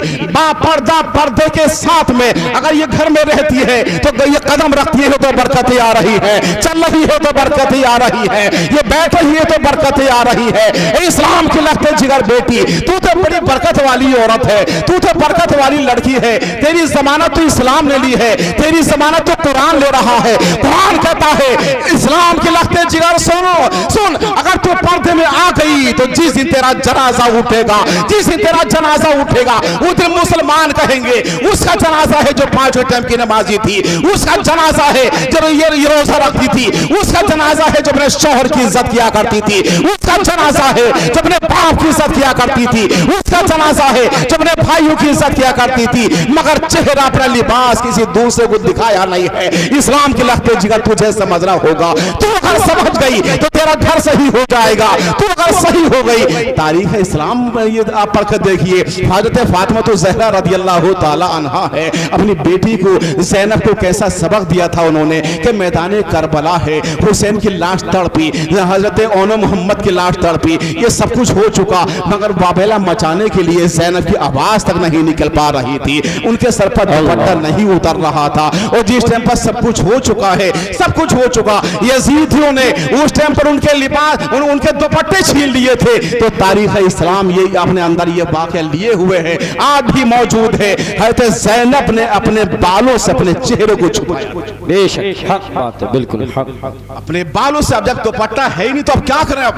पर्दा पर्दे के साथ में अगर ये घर में रहती है तो ये कदम रखती है तो बरकतें आ रही है, चल रही है तो बरकतें आ रही है, ये बैठ रही है तो बरकतें आ रही है। इस्लाम की लगते जिगर बेटी, तू तो बड़ी बरकत वाली औरत है, तू तो बरकत वाली लड़की है, तेरी जमानत तो इस्लाम ने ली है, तेरी जमानत तो कुरान ले रहा है। कुरान कहता है इस्लाम की लगते जिगर सुनो सुन, अगर तू पर्दे में आ गई तो जिस दिन तेरा जनाजा उठेगा, जिस दिन तेरा जनाजा उठेगा उस दिन मुसलमान कहेंगे उसका जनाजा है जो 5 टाइम की नमाजी थी, उसका जनाजा है जो ये रोजा रखती थी, उसका जनाजा है जो अपने शौहर की इज्जत किया करती थी, उसका जनाजा है जो अपने बाप की इज्जत किया करती थी, उसका जनाजा है जो अपने भाइयों की इज्जत किया करती थी, मगर चेहरा अपना लिबास किसी दूसरे को दिखाया नहीं है। इस्लाम के लख्ते जिगर तुझे समझना होगा। तू अगर समझ गई तो तेरा घर सही हो जाएगा, तू अगर सही हो गई। तारीख इस्लाम ये आप पढ़ कर देखिए, हजरत फातिमा तो ज़हरा रज़ी अल्लाह ताला अन्हा है, अपनी बेटी को ज़ैनब को कैसा सबक दिया था उन्होंने कि मैदान करबला है, हुसैन की लाश तड़पी, हजरत ओनो मोहम्मद की लाश तड़पी, ये सब कुछ हो चुका, मगर वाबेला मचाने के लिए ज़ैनब की आवाज तक नहीं निकल पा रही थी, उनके सर पर दुपट्टा नहीं उतर रहा था। और जिस टाइम पर सब कुछ हो चुका है, सब कुछ हो चुका, यजीदियों ने उस टाइम पर उनके लिबास उनके दुपट्टे छीन लिए थे। तो तारीख इस्लाम ये अपने अंदर ये वाक़या लिए हुए है, आज भी मौजूद है। हज़रत ज़ैनब ने अपने बालों से अपने चेहरे को छुपाया। बेशक हक बात है, बिल्कुल हक। अपने बालों से, अब जब दुपट्टा है ही नहीं तो अब क्या करें अब,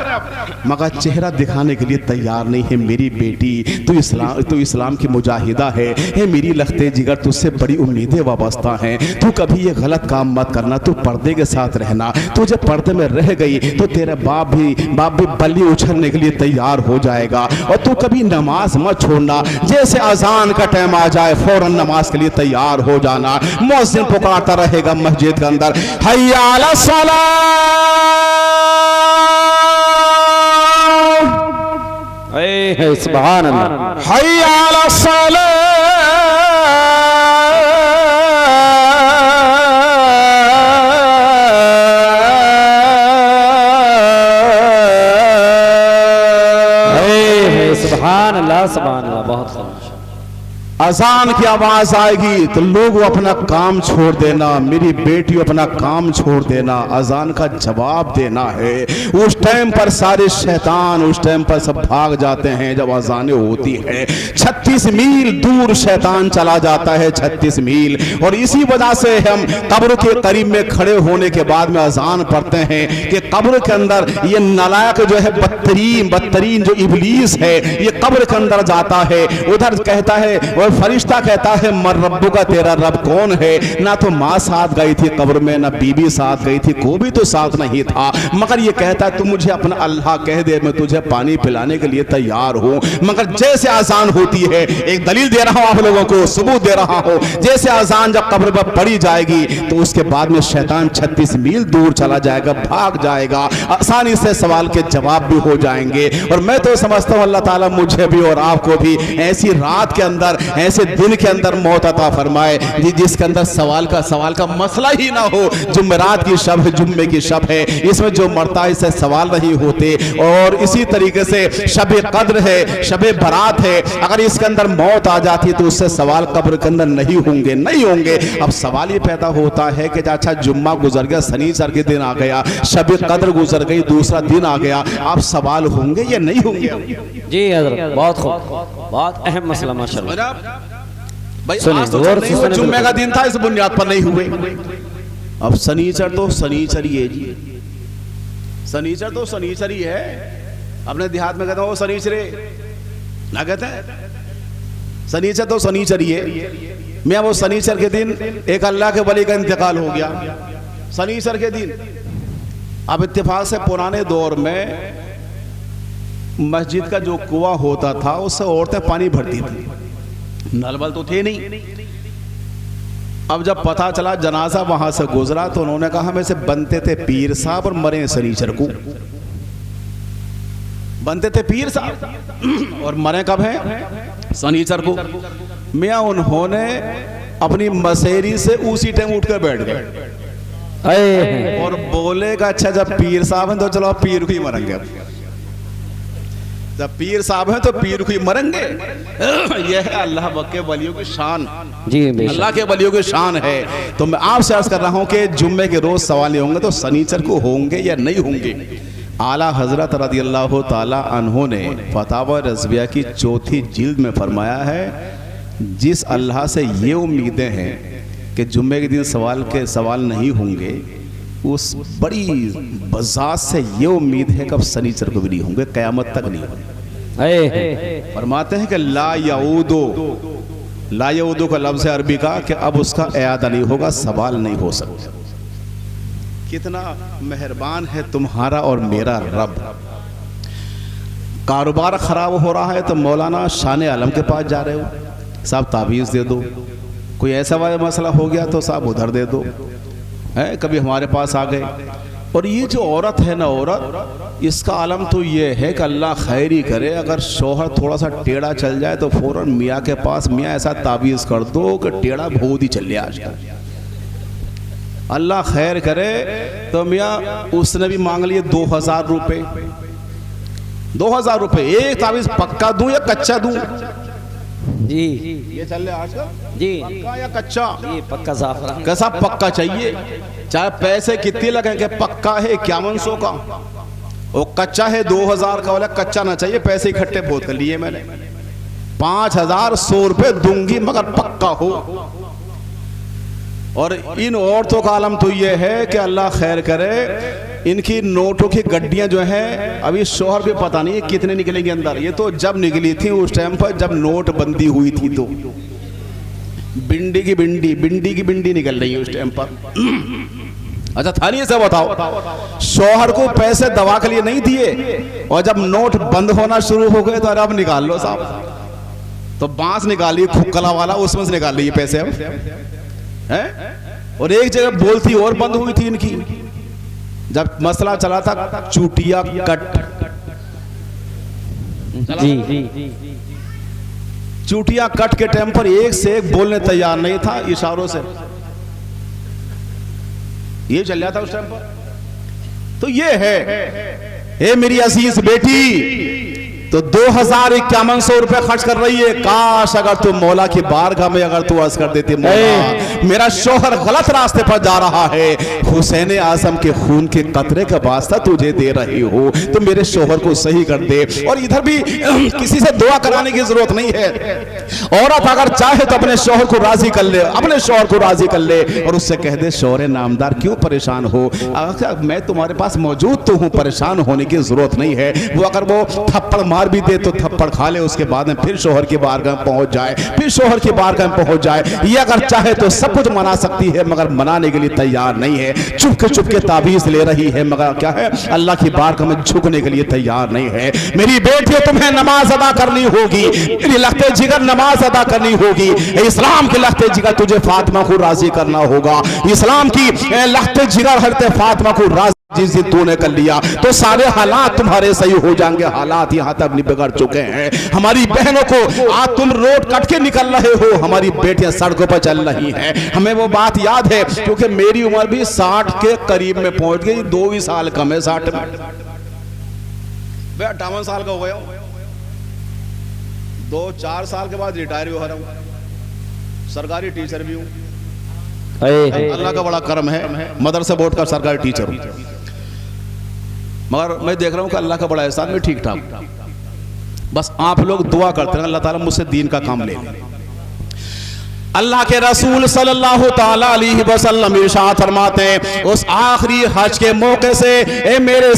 मगर चेहरा दिखाने के लिए तैयार नहीं है। मेरी बेटी तू इस्लाम की मुजाहिदा है, मेरी लख्ते जिगर तुझसे बड़ी उम्मीदें वाबस्ता हैं, तू कभी ये गलत काम मत करना, तू पर्दे के साथ रहना। तू जब पर्दे में रह गई तो तेरा बाप भी बल्ली उछलने के लिए तैयार हो जाएगा। और तू कभी नमाज मत छोड़ना, जैसे अजान का टाइम आ जाए फौरन नमाज के लिए तैयार हो जाना। मुअज्जिन पुकारता रहेगा मस्जिद के अंदर, हय्या अला सलाह, सुभान अल्लाह, हय्या अला सलाह, सुभान अल्लाह, सुभान अल्लाह। बहुत खूब। अजान की आवाज आएगी तो लोग अपना काम छोड़ देना, मेरी बेटी अपना काम छोड़ देना, अजान का जवाब देना है। उस टाइम पर सारे शैतान उस टाइम पर सब भाग जाते हैं जब अजानें होती है। 36 मील दूर शैतान चला जाता है, 36 मील। और इसी वजह से हम कब्र के करीब में खड़े होने के बाद में अजान पढ़ते हैं कि कब्र के अंदर ये नालायक जो है, बदतरीन जो इब्लीस है, ये कब्र के अंदर जाता है। उधर कहता है, और फरिश्ता कहता है, मर रब्बु का, तेरा रब कौन है? ना तो माँ साथ गई थी कब्र में, ना बीबी साथ गई थी, कोई भी तो साथ नहीं था, मगर ये कहता है तू मुझे अपना अल्लाह कह दे, मैं तुझे पानी पिलाने के लिए तैयार हूँ। मगर जैसे अजान होती है, एक दलील दे रहा हूँ आप लोगों को, सबूत दे रहा हूँ, जैसे अजान जब कब्र पर पड़ी जाएगी तो उसके बाद में शैतान 36 मील दूर चला जाएगा, भाग जाएगा, आसानी से सवाल के जवाब भी हो जाएंगे। और मैं तो समझता हूँ अल्लाह ताला मुझे भी और आपको भी ऐसी रात के अंदर, ऐसे दिन के अंदर मौत अता फरमाए जिसके अंदर सवाल का मसला ही ना हो। जुम्मरात की शब है, जुम्मे की शब है, इसमें जो मरता है इससे सवाल नहीं होते। और इसी तरीके से शब कद्र है, शब बरात है, अगर इसके अंदर मौत आ जाती है तो उससे सवाल कब्र के अंदर नहीं होंगे। अब सवाल ये पैदा होता है कि अच्छा जुम्मा गुजर गया, शनिचर के दिन आ गया, शब कद्र गुजर गई, दूसरा दिन आ गया, आप सवाल होंगे या नहीं होंगे? जी हज़रत, बहुत खूब, बहुत अहम मसला माशाअल्लाह। भाई आज तो जुम्मे का दिन था, इस बुनियाद पर नहीं हुए। अब शनिचर तो शनिचर ही है जी, शनिचर तो शनिचर ही है। अपने देहात में कहते हैं वो शनिचरे ना, कहते हैं शनिचर तो शनिचर ही है। मैं वो शनिचर के दिन एक अल्लाह के वली का इंतकाल हो गया, शनिचर के दिन। अब इत्तेफाक से पुराने दौर में मस्जिद का जो कुआं होता था उससे औरतें पानी भरती थी, नल वल तो थे नहीं। अब जब पता चला जनाजा वहां से गुजरा तो उन्होंने कहा हम ऐसे बनते थे पीर साहब और मरे शनिचर को, बनते थे पीर साहब और मरे कब है? शनिचर को। मियाँ उन्होंने अपनी मसेरी से उसी टाइम उठकर बैठ गए और बोलेगा अच्छा जब पीर साहब हैं तो चलो पीर को ही मरेंगे, जब पीर साहब हैं तो पीर को ही मरेंगे। यह है अल्लाह के वलियों की शान जी, अल्लाह के वलियों की शान है। तो मैं आपसे अर्ज कर रहा हूं कि जुम्मे के रोज सवाल होंगे तो शनिचर को होंगे या नहीं होंगे। आला हजरत रज़ियल्लाहु ताला अन्हु ने फतावा रज़विया की 4थी जिल्द में फरमाया है, जिस अल्लाह से ये उम्मीदें हैं कि जुम्मे के दिन सवाल नहीं होंगे, उस बड़ी बजात से ये उम्मीद है कि अब सनीचर को भी नहीं होंगे, कयामत तक नहीं होंगे। फरमाते हैं कि ला यऊदो का लफ्ज़ है अरबी का कि अब उसका इयादा नहीं होगा, सवाल नहीं हो सकता। कितना मेहरबान है तुम्हारा और मेरा रब। कारोबार खराब हो रहा है तो मौलाना शान आलम के पास जा रहे हो, साहब ताबीज़ दे दो। कोई ऐसा वाला मसला हो गया तो साहब उधर दे दो, है कभी हमारे पास आ गए। और ये जो औरत है ना, औरत, इसका आलम तो ये है कि अल्लाह खैर ही करे, अगर शौहर थोड़ा सा टेढ़ा चल जाए तो फौरन मियाँ के पास, मियाँ ऐसा ताबीज़ कर दो कि टेढ़ा बहुत ही चल जाए आजकल, अल्लाह खैर करे। तो मियाँ उसने भी मांग लिए 2000 रुपये, 2000 रुपये। एक ताबीज़ पक्का दूं या कच्चा दूं? जी ये चल रहा आजकल जी, पक्का या कच्चा? ये पक्का ज़ाफ़रान। कैसा पक्का चाहिए, चाहे पैसे कितने लगेंगे, पक्का है 5100 का, वो कच्चा है 2000 का। वाला कच्चा ना चाहिए, पैसे इकट्ठे बहुत कर लिए मैंने, 5100 रुपये दूंगी मगर पक्का हो। और इन औरतों का आलम तो ये है कि अल्लाह खैर करे, इनकी नोटों की गड्डियां जो हैं अभी शोहर भी पता नहीं है कितने निकलेंगे अंदर। ये तो जब निकली थी उस टाइम पर जब नोटबंदी हुई थी तो बिंडी की बिंडी निकल रही है उस टाइम पर। अच्छा थानी से बताओ, शोहर को पैसे दवा के लिए नहीं दिए और जब नोट बंद होना शुरू हो गए तो अरे अब निकाल लो साहब, तो बांस निकाली खुक्कला वाला, उसमें से निकाल लिए पैसे अब है। और एक जगह बोलती और बंद हुई थी इनकी, जब मसला चला था चूटिया कट। जी चूटिया कट के टाइम पर एक से एक बोलने तैयार नहीं था, इशारों से ये चल रहा था उस टाइम पर। तो ये है, ए मेरी अजीज बेटी, तो 2100 रुपए खर्च कर रही है। काश अगर तू मौला की बारगाह में अगर तू अर्ज कर देती, मौला मेरा शोहर गलत रास्ते पर जा रहा है, हुसैन आजम के खून के कतरे का वास्ता तुझे दे रही हो तो मेरे शोहर को सही कर दे। और इधर भी किसी से दुआ कराने की जरूरत नहीं है, औरत अगर चाहे तो अपने शोहर को राजी कर ले, अपने शोहर को राजी कर ले और उससे कह दे, शोहर नामदार क्यों परेशान हो, मैं तुम्हारे पास मौजूद तो हूँ, परेशान होने की जरूरत नहीं है। वो अगर वो थप्पड़ मार भी दे तो थप्पड़ खा ले, उसके बाद में फिर शोहर की बारगाह में पहुंच जाए, फिर शोहर की बारगाह में पहुंच जाए। ये अगर चाहे तो सब कुछ मना सकती है मगर मनाने के लिए तैयार नहीं है। चुप के ताबीज ले रही है मगर क्या है, अल्लाह की बारगाह में झुकने के लिए तैयार नहीं है। मेरी बेटी, तुम्हें नमाज अदा करनी होगी, मेरी लखते जिगर नमाज अदा करनी होगी। इस्लाम के लखते जिगर तुझे फातिमा को राजी करना होगा। इस्लाम की लखते जिगर हरते फातिमा को राजी जिस दिन तूने कर लिया तो सारे हालात तुम्हारे सही हो जाएंगे। हालात यहाँ तक नहीं बिगड़ चुके हैं। हमारी बहनों को आज तुम रोड कट के निकल रहे हो, हमारी बेटियां सड़कों पर चल रही हैं। हमें वो बात याद है क्योंकि मेरी उम्र भी 60 के करीब में पहुंच गई, 2 ही साल कम है 60 में। मैं 58 साल का हो गया, 2-4 साल के बाद रिटायर भी हो रहा हूँ, सरकारी टीचर भी हूँ। अल्लाह का बड़ा करम है, मदरसा बोर्ड का सरकारी टीचर हूँ। मगर मैं देख रहा हूँ कि अल्लाह का बड़ा एहसान में ठीक ठाक। बस आप लोग दुआ करते हैं अल्लाह ताला मुझसे दीन का काम ले ले। अल्लाह के रसूल सल्लल्लाहु ताला अलैहि वसल्लम इरशाद फरमाते हैं, उस आखिरी हज के मौके से ए मेरे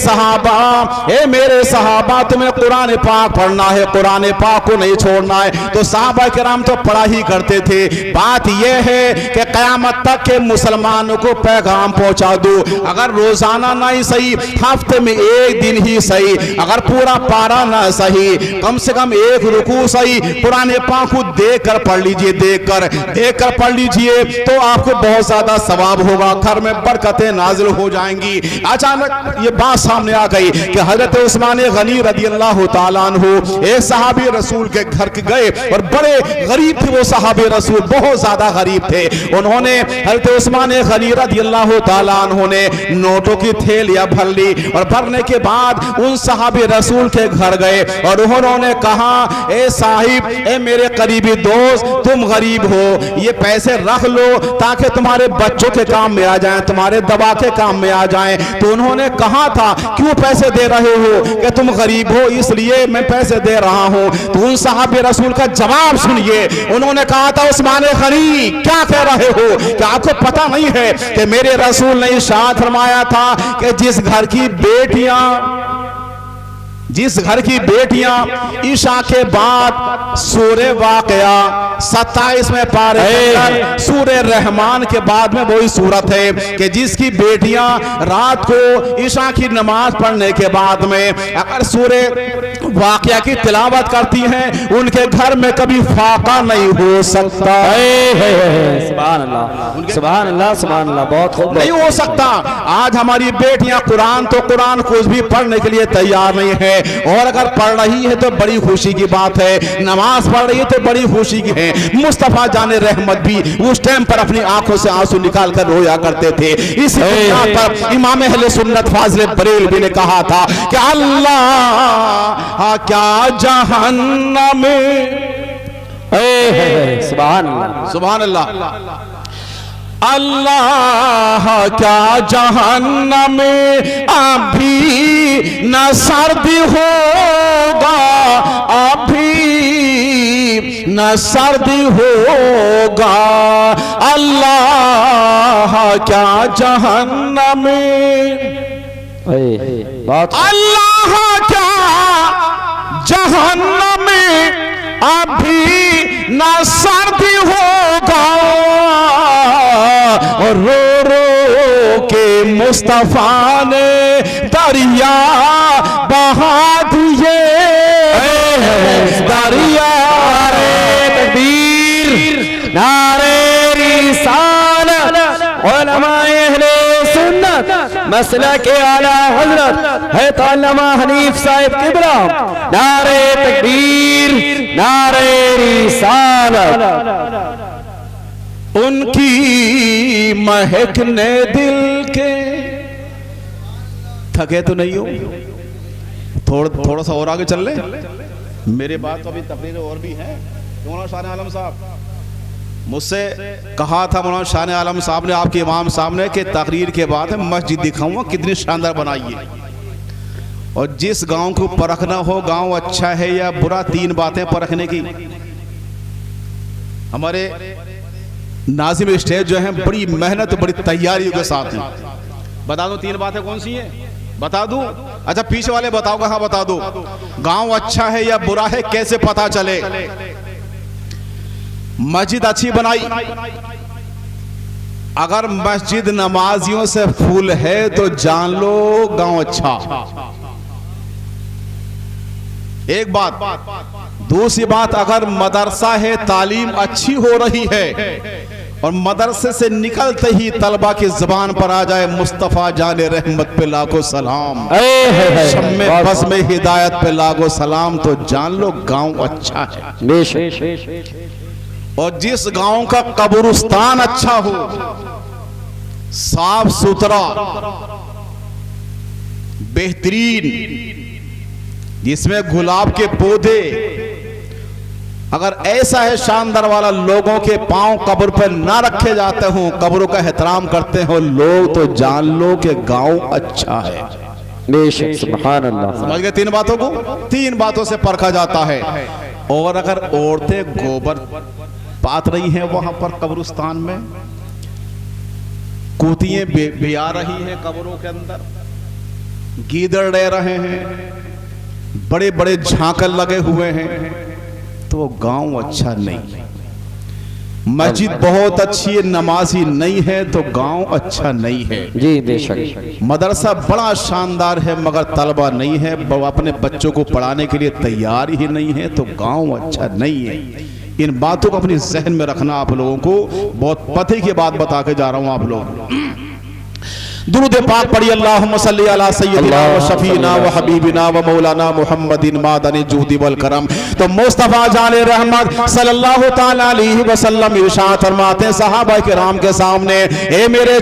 सहाबा तुम्हें कुरान पाक पढ़ना है, कुरान पाक को नहीं छोड़ना है। तो सहाबा किराम तो पढ़ा ही करते थे। बात यह है कि क़यामत तक के मुसलमानों को पैगाम पहुंचा दो। अगर रोजाना ना ही सही, हफ्ते में एक दिन ही सही, अगर पूरा पारा ना सही, कम से कम एक रुकू सही, कुरान पाक को देख कर पढ़ लीजिए, देख कर पढ़ लीजिए तो आपको बहुत ज्यादा सवाब होगा, घर में बरकतें नाजिल हो जाएंगी। अचानक ये बात सामने आ गई कि हजरत उस्मान गनी रदियल्लाहु ताला अन्हु एक सहाबी रसूल के घर के गए और बड़े गरीब थे वो सहाबी रसूल, बहुत ज्यादा गरीब थे। उन्होंने हजरत उस्मान गनी रदियल्लाहु ताला अन्हु ने नोटों की थैलियां भर ली और भरने के बाद उन सहाबी रसूल के घर गए और उन्होंने कहा, ए साहिब, ए मेरे करीबी दोस्त, तुम गरीब हो, ये पैसे रख लो ताकि तुम्हारे बच्चों के काम में आ जाएं, तुम्हारे दवा के काम में आ जाएं। तो उन्होंने कहा था क्यों पैसे दे रहे हो? कि तुम गरीब हो इसलिए मैं पैसे दे रहा हूं। तो उन साहब रसूल का जवाब सुनिए। उन्होंने कहा था उस्मान गनी क्या कह रहे हो? कि आपको पता नहीं है कि मेरे रसूल ने इरशाद फरमाया था कि जिस घर की बेटियां ईशा के बाद सूरे वाक़या 27 में पारे सूरे रहमान के बाद में वही सूरत है कि जिसकी बेटियां रात को ईशा की नमाज पढ़ने के बाद में अगर सूरे वाक़या की तिलावत करती हैं उनके घर में कभी फाका नहीं हो सकता। सुभान अल्लाह, सुभान अल्लाह, सुभान अल्लाह, बहुत खूब, नहीं हो सकता। आज हमारी बेटियां कुरान कुछ भी पढ़ने के लिए तैयार नहीं है, और अगर पढ़ रही है तो बड़ी खुशी की बात है, नमाज पढ़ रही है तो बड़ी खुशी की है। मुस्तफा जाने रहमत भी उस टाइम पर अपनी आंखों से आंसू निकाल कर रोया करते थे। इसी बुनियाद पर इमाम अहले सुन्नत फाजिल बरेलवी ने कहा था कि अल्लाह क्या जहन्नम में, सुभान अल्लाह, सुभान अल्लाह, अल्लाह क्या जहन्नम में अभी न सर्दी होगा, अभी न सर्दी होगा, अल्लाह क्या जहन्नम में, बहुत अल्लाह क्या जहन्नम में अभी न सर्दी होगा, और रो रो के मुस्तफा ने दरिया बहा दिए, दरिया तकबीर नारे रिसालत, उलमाए अहले सुन्नत मसला के आला हजरत है अल्लामा हनीफ साहिब किबला, नारे तकबीर नारे रिसालत, उनकी महक ने दिल के, थके तो नहीं हो? थोड़ा सा और आगे चल ले, मेरे बात तो अभी तकरीर और भी है। मौलाना शाह आलम साहब मुझसे कहा था, मौलाना शाह आलम साहब ने आपके इमाम सामने के तकरीर के बाद मस्जिद दिखाऊंगा कितनी शानदार बनाई है, और जिस गांव को परखना हो गांव अच्छा है या बुरा, 3 बातें परखने की। हमारे नाजिम स्टेज जो है बड़ी मेहनत बड़ी तैयारियों के साथ हैं। बता दो 3 बातें कौन सी हैं? बता दूं? अच्छा पीछे वाले बताओगे? हाँ बता दो। गांव अच्छा है या बुरा है कैसे पता चले? मस्जिद अच्छी बनाई, अगर मस्जिद नमाजियों से फुल है तो जान लो गांव अच्छा। एक बात। दूसरी बात, अगर मदरसा है तालीम अच्छी हो रही है और मदरसे से निकलते ही तलबा की जुबान पर आ जाए मुस्तफा जाने रहमत पे लाखों सलाम, शम्मे बस में हिदायत पे लाखों सलाम, तो जान लो गांव अच्छा है। और जिस गांव का कब्रिस्तान अच्छा हो, साफ सुथरा बेहतरीन, जिसमें गुलाब के पौधे, अगर ऐसा है शानदार वाला, लोगों के पांव कब्र पर ना रखे जाते हो, कब्रों का एहतराम करते हो लोग, तो जान लो कि गांव अच्छा है। बेशक, सुभान अल्लाह। समझ गए 3 बातों को? 3 बातों से परखा जाता है। और अगर औरतें गोबर पात रही हैं वहां पर कब्रिस्तान में, कुतियां बिया रही हैं कब्रों के अंदर, गीदड़ रह रहे हैं, बड़े बड़े झांकल लगे हुए हैं, तो वो गांव अच्छा नहीं। मस्जिद बहुत अच्छी है, नमाजी नहीं है तो गांव अच्छा नहीं है। जी बेशक। मदरसा बड़ा शानदार है मगर तलबा नहीं है, अपने बच्चों को पढ़ाने के लिए तैयार ही नहीं है, तो गांव अच्छा नहीं है। इन बातों को अपनी जहन में रखना। आप लोगों को बहुत पते की बात बता के जा रहा हूं। आप लोग दुरूद पाक पढ़िए, अल्लाहुम्मा सल्ली अला सय्यदिना व शफीना व हबीबिना व मौलाना मुहम्मदिन मादन जुहदी वल करम। तो मुस्तफा जाने रहमत सल्लल्लाहु तआला अलैहि वसल्लम इरशाद फरमाते हैं सहाबा किराम के सामने, ए मेरे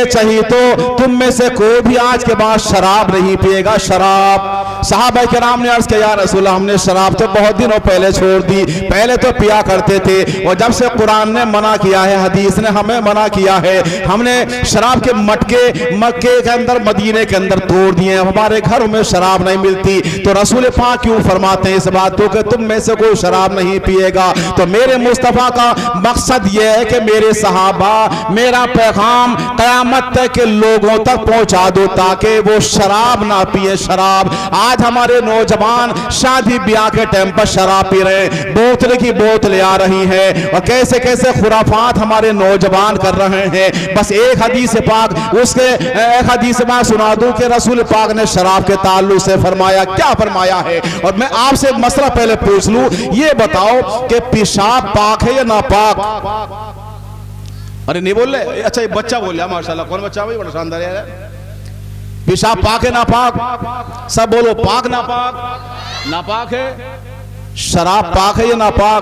चहीतो, तुम में से कोई भी आज के बाद शराब नहीं पिएगा। शराब सहाबा किराम ने अर्ज किया, या रसूल हमने शराब तो बहुत दिनों पहले छोड़ दी, पहले तो पिया करते थे, और जब से कुरान ने मना किया है, हदीस ने हमें मना किया है, हमने शराब के मटके मक्के के अंदर मदीने के अंदर तोड़ दिए, हमारे घरों में शराब नहीं मिलती। तो रसूल पाक क्यों फरमाते हैं इस बात को कि तुम में से कोई शराब नहीं पिएगा। तो मेरे मुस्तफा का मकसद यह है कि मेरे सहाबा मेरा पैगाम कयामत तक के लोगों तक पहुंचा दो, ताकि वो शराब ना पिए। शराब आज हमारे नौजवान शादी ब्याह के टाइम पर शराब पी रहे हैं, बोतल की बोतलें आ रही है, और कैसे कैसे खुराफात हमारे नौजवान कर रहे हैं। बस एक हदीस पाक, उसके एक हदीस पाक सुना दूं कि रसूल पाक ने शराब के ताल्लुक से फरमाया, क्या फरमाया है। और मैं आपसे एक मसला पहले पूछ लूं, ये बताओ कि पेशाब पाक है या नापाक? अरे नहीं बोल रहे, अच्छा ये बच्चा बोल रहा माशाल्लाह। कौन बच्चा भाई? बड़ा शानदार है। पेशाब पाक है नापाक? सब बोलो, पाक नापाक? नापाक है। शराब पाक है या नापाक?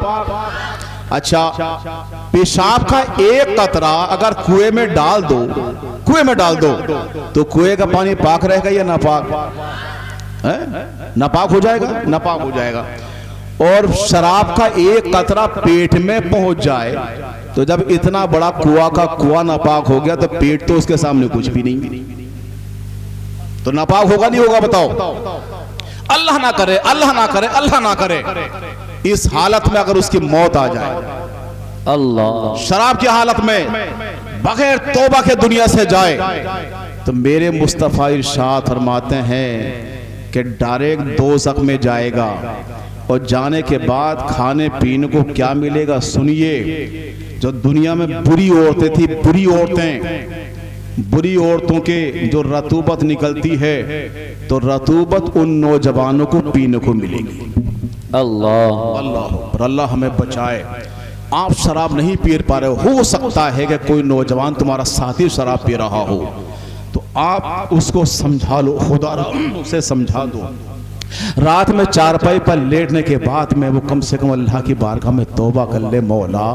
अच्छा, पेशाब का एक कतरा अगर कुएं में डाल दो, कुएं में डाल दो, तो कुएं का पानी पाक रहेगा या नापाक? नापाक हो जाएगा, नापाक हो जाएगा। और शराब का एक कतरा पेट में पहुंच जाए, तो जब इतना बड़ा कुआं का कुआं नापाक हो गया, तो पेट तो उसके सामने कुछ भी नहीं, तो नापाक होगा नहीं होगा? बताओ। अल्लाह ना करे, अल्लाह ना करे, अल्लाह ना करे, इस हालत में अगर उसकी मौत आ जाए, अल्लाह, शराब की हालत में बगैर तौबा के दुनिया से जाए, तो मेरे मुस्तफा इरशाद फरमाते हैं कि डायरेक्ट दोज़ख में जाएगा, और जाने के बाद खाने पीने को क्या मिलेगा? सुनिए, जो दुनिया में बुरी औरतें थी, बुरी औरतें, बुरी औरतों के जो रतूबत निकलती है, तो रतूबत उन नौजवानों को पीने को मिलेगी। अल्लाह अल्लाह, अल्लाह हमें बचाए। आप शराब नहीं पी पा रहे हो सकता है कि कोई नौजवान तुम्हारा साथी शराब पी रहा हो, तो आप उसको समझा लो, खुदा उसे समझा दो। रात में चारपाई पर लेटने के बाद में वो कम से कम अल्लाह की बारगाह में तौबा कर ले, मौला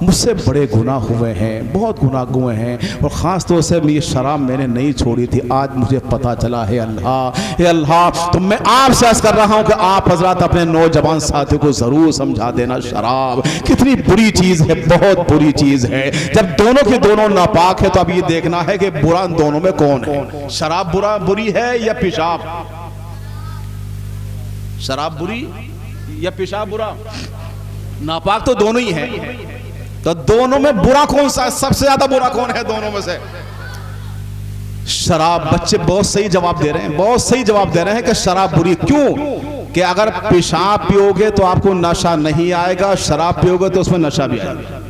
मुझसे बड़े गुनाह हुए हैं, बहुत गुनाह हुए हैं, और ख़ास तौर से ये शराब मैंने नहीं छोड़ी थी, आज मुझे पता चला है अल्लाह, हे अल्लाह। तो मैं आपसे अर्ज़ कर रहा हूँ कि आप हजरात अपने नौजवान साथियों को ज़रूर समझा देना, शराब कितनी बुरी चीज़ है, बहुत बुरी चीज़ है। जब दोनों की दोनों नापाक है, तो अब ये देखना है कि बुरा दोनों में कौन है। शराब बुरी है या पेशाब? शराब बुरी या पेशाब बुरा? नापाक तो दोनों ही हैं, तो दोनों में बुरा कौन सा है? सबसे ज्यादा बुरा कौन है दोनों में से? शराब। बच्चे बहुत सही जवाब दे रहे हैं, बहुत सही जवाब दे रहे हैं कि शराब बुरी। क्यों? कि अगर पेशाब पियोगे तो आपको नशा नहीं आएगा, शराब पियोगे तो उसमें नशा भी आएगा।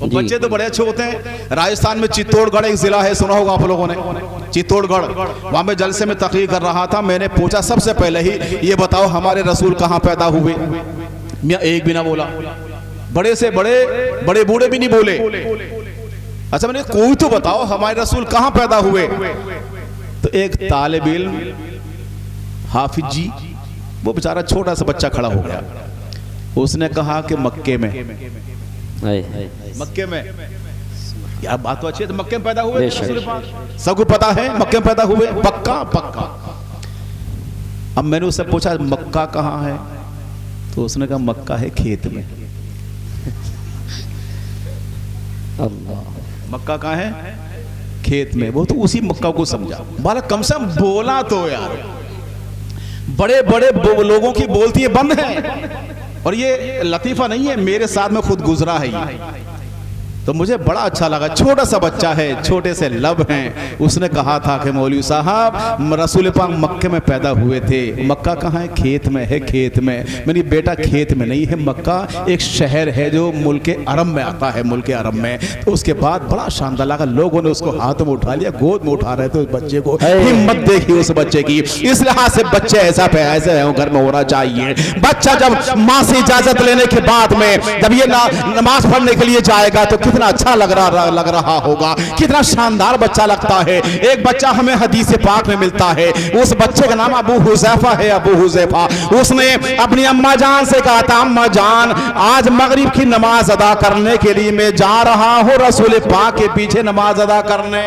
और बच्चे तो बड़े अच्छे होते हैं। राजस्थान में चित्तौड़गढ़ एक जिला है, सुना होगा आप लोगों ने, चित्तौड़गढ़। वहां मैं जलसे में तकरीर कर रहा था, मैंने पूछा सबसे पहले ही, ये बताओ हमारे रसूल कहां पैदा हुए? मैं एक भी ना बोला, बड़े से बड़े, बड़े बूढ़े भी नहीं बोले। अच्छा, मैंने कोई तो बताओ हमारे रसूल कहां पैदा हुए? तो एक तालिब इल्म हाफिज जी, वो बेचारा छोटा सा बच्चा खड़ा हो गया, उसने कहा कि मक्के में। मक्के में? यार बात तो अच्छी है, तो मक्के में पैदा हुए, सबको पता है मक्के में पैदा हुए, पक्का पक्का। अब मैंने उससे पूछा मक्का कहाँ है, तो उसने कहा मक्का है खेत में। अल्लाह, मक्का कहाँ है? खेत में। वो तो उसी मक्का को समझा, बालक कम से कम बोला तो यार। बड़े बड़े लोगों की बोलती है बंद है, और ये लतीफा नहीं है, मेरे साथ में खुद गुजरा है ये, तो मुझे बड़ा अच्छा लगा। छोटा सा बच्चा है, छोटे से लब हैं, उसने कहा था कि मौलवी साहब रसूल पाक मक्के में पैदा हुए थे। मक्का कहाँ है? खेत में है, खेत में। मैंने बेटा खेत में नहीं है, मक्का एक शहर है जो मुल्क अरब में आता है, मुल्क अरब में। तो उसके बाद बड़ा शानदार लगा, लोगों ने उसको हाथ में उठा लिया, गोद में उठा रहे थे उस बच्चे को। हिम्मत देखी उस बच्चे की। इस लिहाज से बच्चे ऐसा घर में होना चाहिए। बच्चा जब माँ से इजाजत लेने के बाद में जब ये नमाज पढ़ने के लिए जाएगा, तो कितना अच्छा लग रहा होगा, कितना शानदार बच्चा लगता है। एक बच्चा हमें हदीस पाक में मिलता है, उस बच्चे का नाम अबू हुज़ैफा है। अबू हुज़ैफा उसने अपनी अम्मा जान से कहा था, अम्मा जान आज मगरिब की नमाज अदा करने के लिए मैं जा रहा हूँ रसूल पाक के पीछे नमाज अदा करने।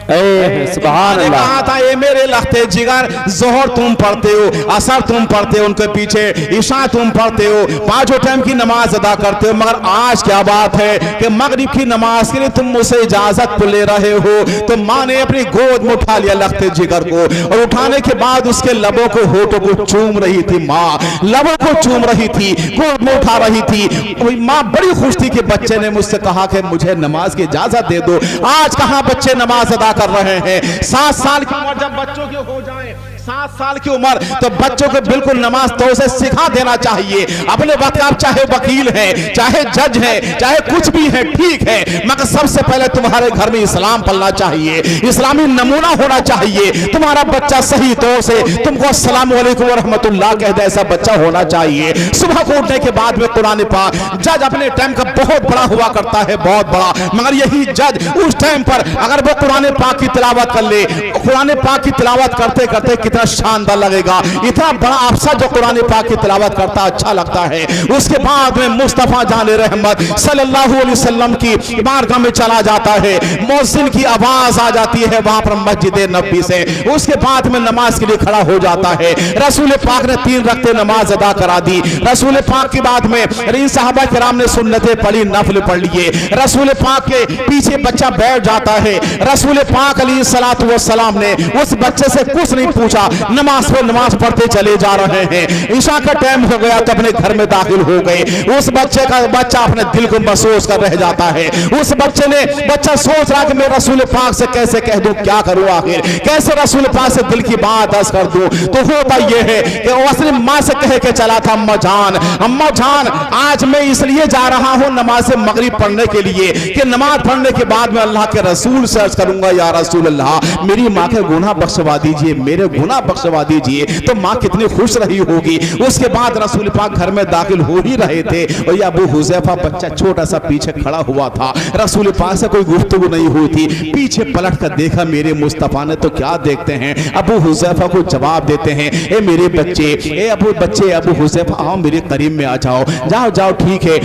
सुभान अल्लाह। कहा था ये मेरे लख्ते जिगर, जोहर तुम पढ़ते हो, असर तुम पढ़ते हो, उनके पीछे ईशा तुम पढ़ते हो, पांचों टाइम की नमाज अदा करते हो, मगर आज क्या बात है कि मगरिब की नमाज के लिए तुम मुझसे इजाजत तो ले रहे हो। तो माँ ने अपनी गोद में उठा लिया लख्ते जिगर को, और उठाने के बाद उसके लबों को, होठों को चूम रही थी। माँ लबों को चूम रही थी, गोद में उठा रही थी। माँ बड़ी खुश थी कि बच्चे ने मुझसे कहा कि मुझे नमाज की इजाजत दे दो। आज कहां बच्चे नमाज अदा कर रहे हैं। 7 साल की उम्र जब बच्चों की हो जाए, 7 साल की उम्र, तो बच्चों को बिल्कुल नमाज तो उसे सिखा देना चाहिए। अपने वक्त आप चाहे वकील है, चाहे जज है, चाहे कुछ भी है, ठीक है, मगर सबसे पहले तुम्हारे घर में इस्लाम पढ़ना चाहिए, इस्लामी नमूना होना चाहिए। तुम्हारा बच्चा सही तौर से तुमको अस्सलाम वालेकुम व रहमतुल्लाह कह दे, ऐसा बच्चा होना चाहिए। सुबह को उठने के बाद में कुरान पाक, जज अपने टाइम का बहुत बड़ा हुआ करता है, बहुत बड़ा, मगर यही जज उस टाइम पर अगर वो कुरान पाक की तिलावत कर ले, कुरान पाक की तिलावत करते करते कितना शानदार लगेगा। इतना बड़ा अफसर जो कुरान पाक की तिलावत करता अच्छा लगता है। उसके बाद में मुस्तफा जान रहमत सल्लल्लाहु अलैहि वसल्लम की बारगाह में चला जाता है, मुअज्जिन की आवाज आ जाती है वहां पर मस्जिद नबी से। उसके बाद में नमाज के लिए खड़ा हो जाता है। रसूल पाक ने 3 रकातें नमाज अदा करा दी। रसूल पाक के बाद में इन सहाबा किराम ने सुन्नतें पढ़ी, नफल पढ़ लिए। रसूल पाक के पीछे बच्चा बैठ जाता है। रसूल पाक अलैहिस्सलातु वस्सलाम ने उस बच्चे से कुछ नहीं पूछा, नमाज पर नमाज पढ़ते चले जा रहे हैं। ईशा का टाइम हो गया तो अपने घर में दाखिल हो गए। उस बच्चा अपने दिल को महसूस कर रह जाता है। उस बच्चा सोच रहा कि मैं रसूल पाक से कैसे कह दूं, क्या करूं, आखिर कैसे रसूल पाक से दिल की बात अर्ज कर दूं। तो होता यह है कि वो अपनी माँ से कह के चला था, अम्मा जान आज मैं इसलिए जा रहा हूं नमाज मगरिब पढ़ने के लिए कि नमाज पढ़ने के बाद में अल्लाह के रसूल से अर्ज करूंगा, या रसूल अल्लाह मेरी माँ के गुनाह बख्शवा दीजिए, मेरे गुनाह बख्शवा दीजिए। तो माँ कितनी खुश रही होगी। उसके बाद रसूल पाक घर में दाखिल हो ही रहे थे और ये अबू हुज़ैफा बच्चा छोटा सा पीछे खड़ा हुआ था। रसूल पाक से कोई गुफ्तगू नहीं हुई थी। पीछे पलट कर देखा मेरे मुस्तफा ने, तो क्या देखते हैं, अबू हुज़ैफा को जवाब देते हैं, ए मेरे बच्चे, अबू हुज़ैफा आओ मेरे करीब में आ जाओ, जाओ ठीक है,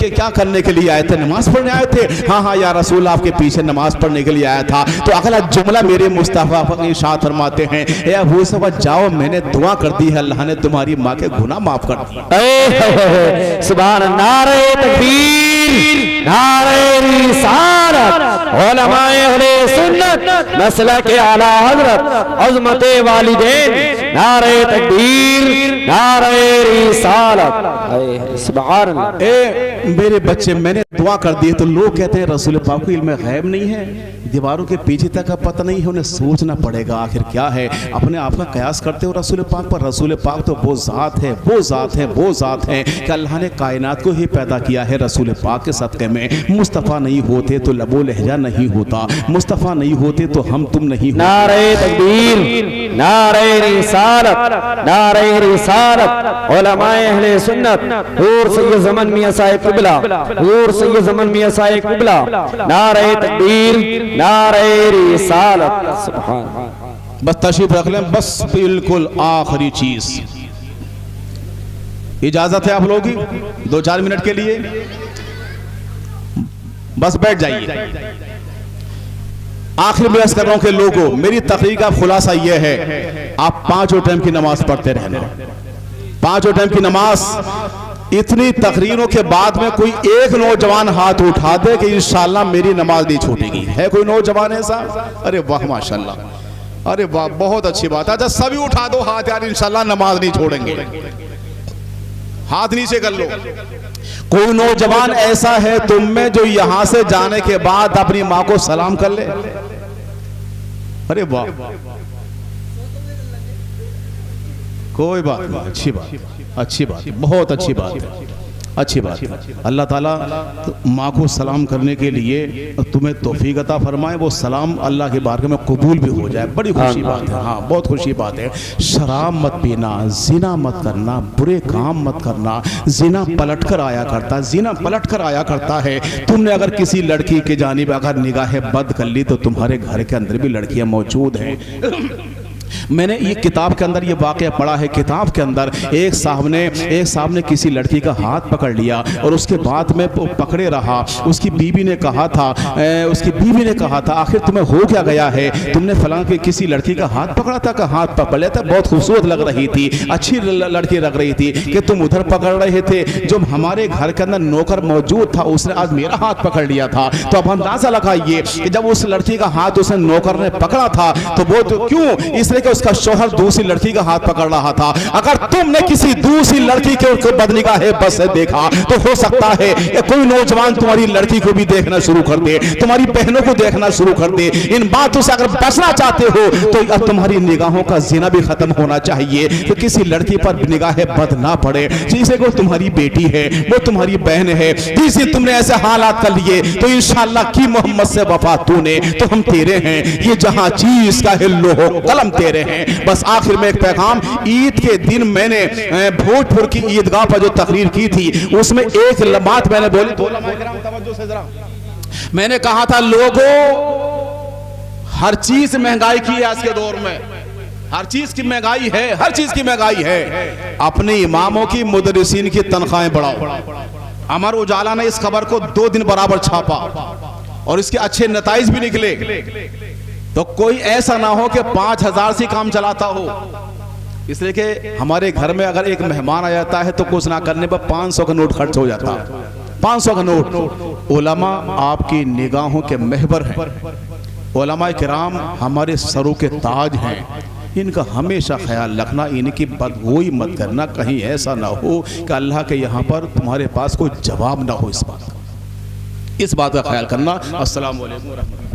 क्या करने के लिए आए थे, नमाज पढ़ने आए थे। हाँ या रसूल आपके पीछे नमाज पढ़ने के लिए आया था। तो अगला जुमला मेरे मुस्तफा के साथ फरमाते हैं, ए अबू हुज़ैफा जाओ, मैंने दुआ कर दी है, अल्लाह ने तुम्हारी माँ के गुनाह माफ कर दिए। सुभान अल्लाह। नारे तकबीर, नारे रिसालत, उलमाए अहले सुन्नत, मसलक आला हज़रत, अज़मत वालिदैन, नारे तकबीर, नारे रिसालत। सुभान अल्लाह। ए मेरे बच्चे, मैंने दुआ कर दी। तो लोग कहते हैं रसूल पाक को इल्म गैब नहीं है, दीवारों के पीछे तक का पता नहीं है, उन्हें सोचना पड़ेगा आखिर क्या है। अपने आप का कयास करते हो रसूल पाक पर। रसूल पाक तो वो ज़ात है कि अल्लाह ने कायनात को ही पैदा किया है। रसूल पाक के सदक़े में मुस्तफ़ा नहीं होते तो लबो लहजा नहीं होता, मुस्तफ़ा नहीं होते तो हम तुम नहीं होते। नारे तकबीर, नारे रिसालत, नारे रिसालत, उलमाए अहले सुन्नत, हुजूर सैयद ज़मान मियां साहिब क़िबला, हुजूर सैयद ज़मान मियां साहिब क़िबला, नारे तकबीर, नारे रिसालत। सुभान। बस तशरीफ रख लें, बस बिल्कुल आखिरी चीज, इजाजत है आप लोगों की 2-4 मिनट के लिए, बस बैठ जाइए। आखिर में अर्ज़ कर रहा हूं कि लोगों, मेरी तकरीर का खुलासा यह है, आप 5 टाइम की नमाज पढ़ते रहना। 5 टाइम की नमाज, इतनी तकरीरों के बाद में कोई एक नौजवान हाथ उठा दे कि इंशाल्लाह मेरी नमाज नहीं छूटेगी। है कोई नौजवान ऐसा? अरे वाह माशाल्लाह, अरे वाह, बहुत अच्छी बात है। अच्छा सभी उठा दो हाथ यार, इंशाल्लाह नमाज नहीं छोड़ेंगे। हाथ नीचे कर लो। कोई नौजवान ऐसा है तुम में जो यहां से जाने के बाद अपनी मां को सलाम कर ले? अरे वाह, कोई बात नहीं, अच्छी बात, बहुत अच्छी बात है। अच्छी बात है। अल्लाह ताला माँ को सलाम करने के लिए तुम्हें तौफीक अता फरमाए, वो सलाम अल्लाह के बारगाह में कबूल भी हो जाए, बड़ी खुशी बात है। हाँ, बहुत खुशी बात है। शराब मत पीना, जिना मत करना, बुरे काम मत करना। जिना पलट कर आया करता, जिना पलट कर आया करता है। तुमने अगर किसी लड़की के जानिब अगर निगाह बद कर ली तो तुम्हारे घर के अंदर भी लड़कियां मौजूद हैं। मैंने ये किताब के अंदर ये वाक़या पढ़ा है। किताब के अंदर एक साहब ने किसी लड़की का हाथ पकड़ लिया और उसके बाद में पकड़े रहा। उसकी बीवी ने कहा था आखिर तुम्हें हो क्या गया है, तुमने फलां के किसी लड़की का हाथ पकड़ा था का हाथ पकड़ लिया था, बहुत खूबसूरत लग रही थी, अच्छी लड़की लग रही थी कि तुम उधर पकड़ रहे थे, जो हमारे घर के अंदर नौकर मौजूद था उसने आज मेरा हाथ पकड़ लिया था। तो अब अंदाजा लगाइए कि जब उस लड़की का हाथ उसने नौकर ने पकड़ा था तो वो तो क्यों, इसलिए कि उसका शौहर दूसरी लड़की का हाथ पकड़ रहा था। अगर तुमने किसी दूसरी लड़की के बदनिगाहे बस से देखा तो हो सकता है कि कोई नौजवान तुम्हारी लड़की को भी देखना शुरू कर दे, तुम्हारी बहनों को देखना शुरू कर दे। इन बातों से अगर बचना चाहते हो तो अब तुम्हारी निगाहों का जिना भी खत्म होना चाहिए, तो किसी लड़की पर निगाहें बद ना पड़े। जिसे को तुम्हारी बेटी है, वो तुम्हारी बहन है, जिसे तुमने ऐसे हालात कर लिए तो इंशाअल्लाह की मोहम्मद से वफा तूने तो हम तेरे हैं, ये जहां चीज का है लोहो कलम तेरे हैं। बस आखिर में एक पैगाम, ईद के दिन मैंने भोजपुर की ईदगाह पर जो तकरीर की थी उसमें एक बात मैंने बोली, मैंने कहा था लोगों हर चीज महंगाई की है आज के दौर में, हर चीज की महंगाई है, हर चीज की महंगाई है। अपने इमामों की मुदर्रिसीन की तनख्वाहें बढ़ाओ। अमर उजाला ने इस खबर को 2 दिन बराबर छापा और इसके अच्छे नताइज भी निकले। तो कोई ऐसा ना हो कि 5000 से काम चलाता हो, इसलिए कि हमारे घर में अगर एक मेहमान आ जाता है तो कुछ ना करने पर 500 का नोट खर्च हो जाता है, 500 का नोट। उलमा आपकी निगाहों के महबर हैं, उलमा किराम हमारे सरों के ताज हैं, इनका हमेशा ख्याल रखना, इनकी बदगोई मत करना, कहीं ऐसा ना हो कि अल्लाह के यहाँ पर तुम्हारे पास कोई जवाब ना हो। इस बात का ख्याल करना। अस्सलाम वालेकुम।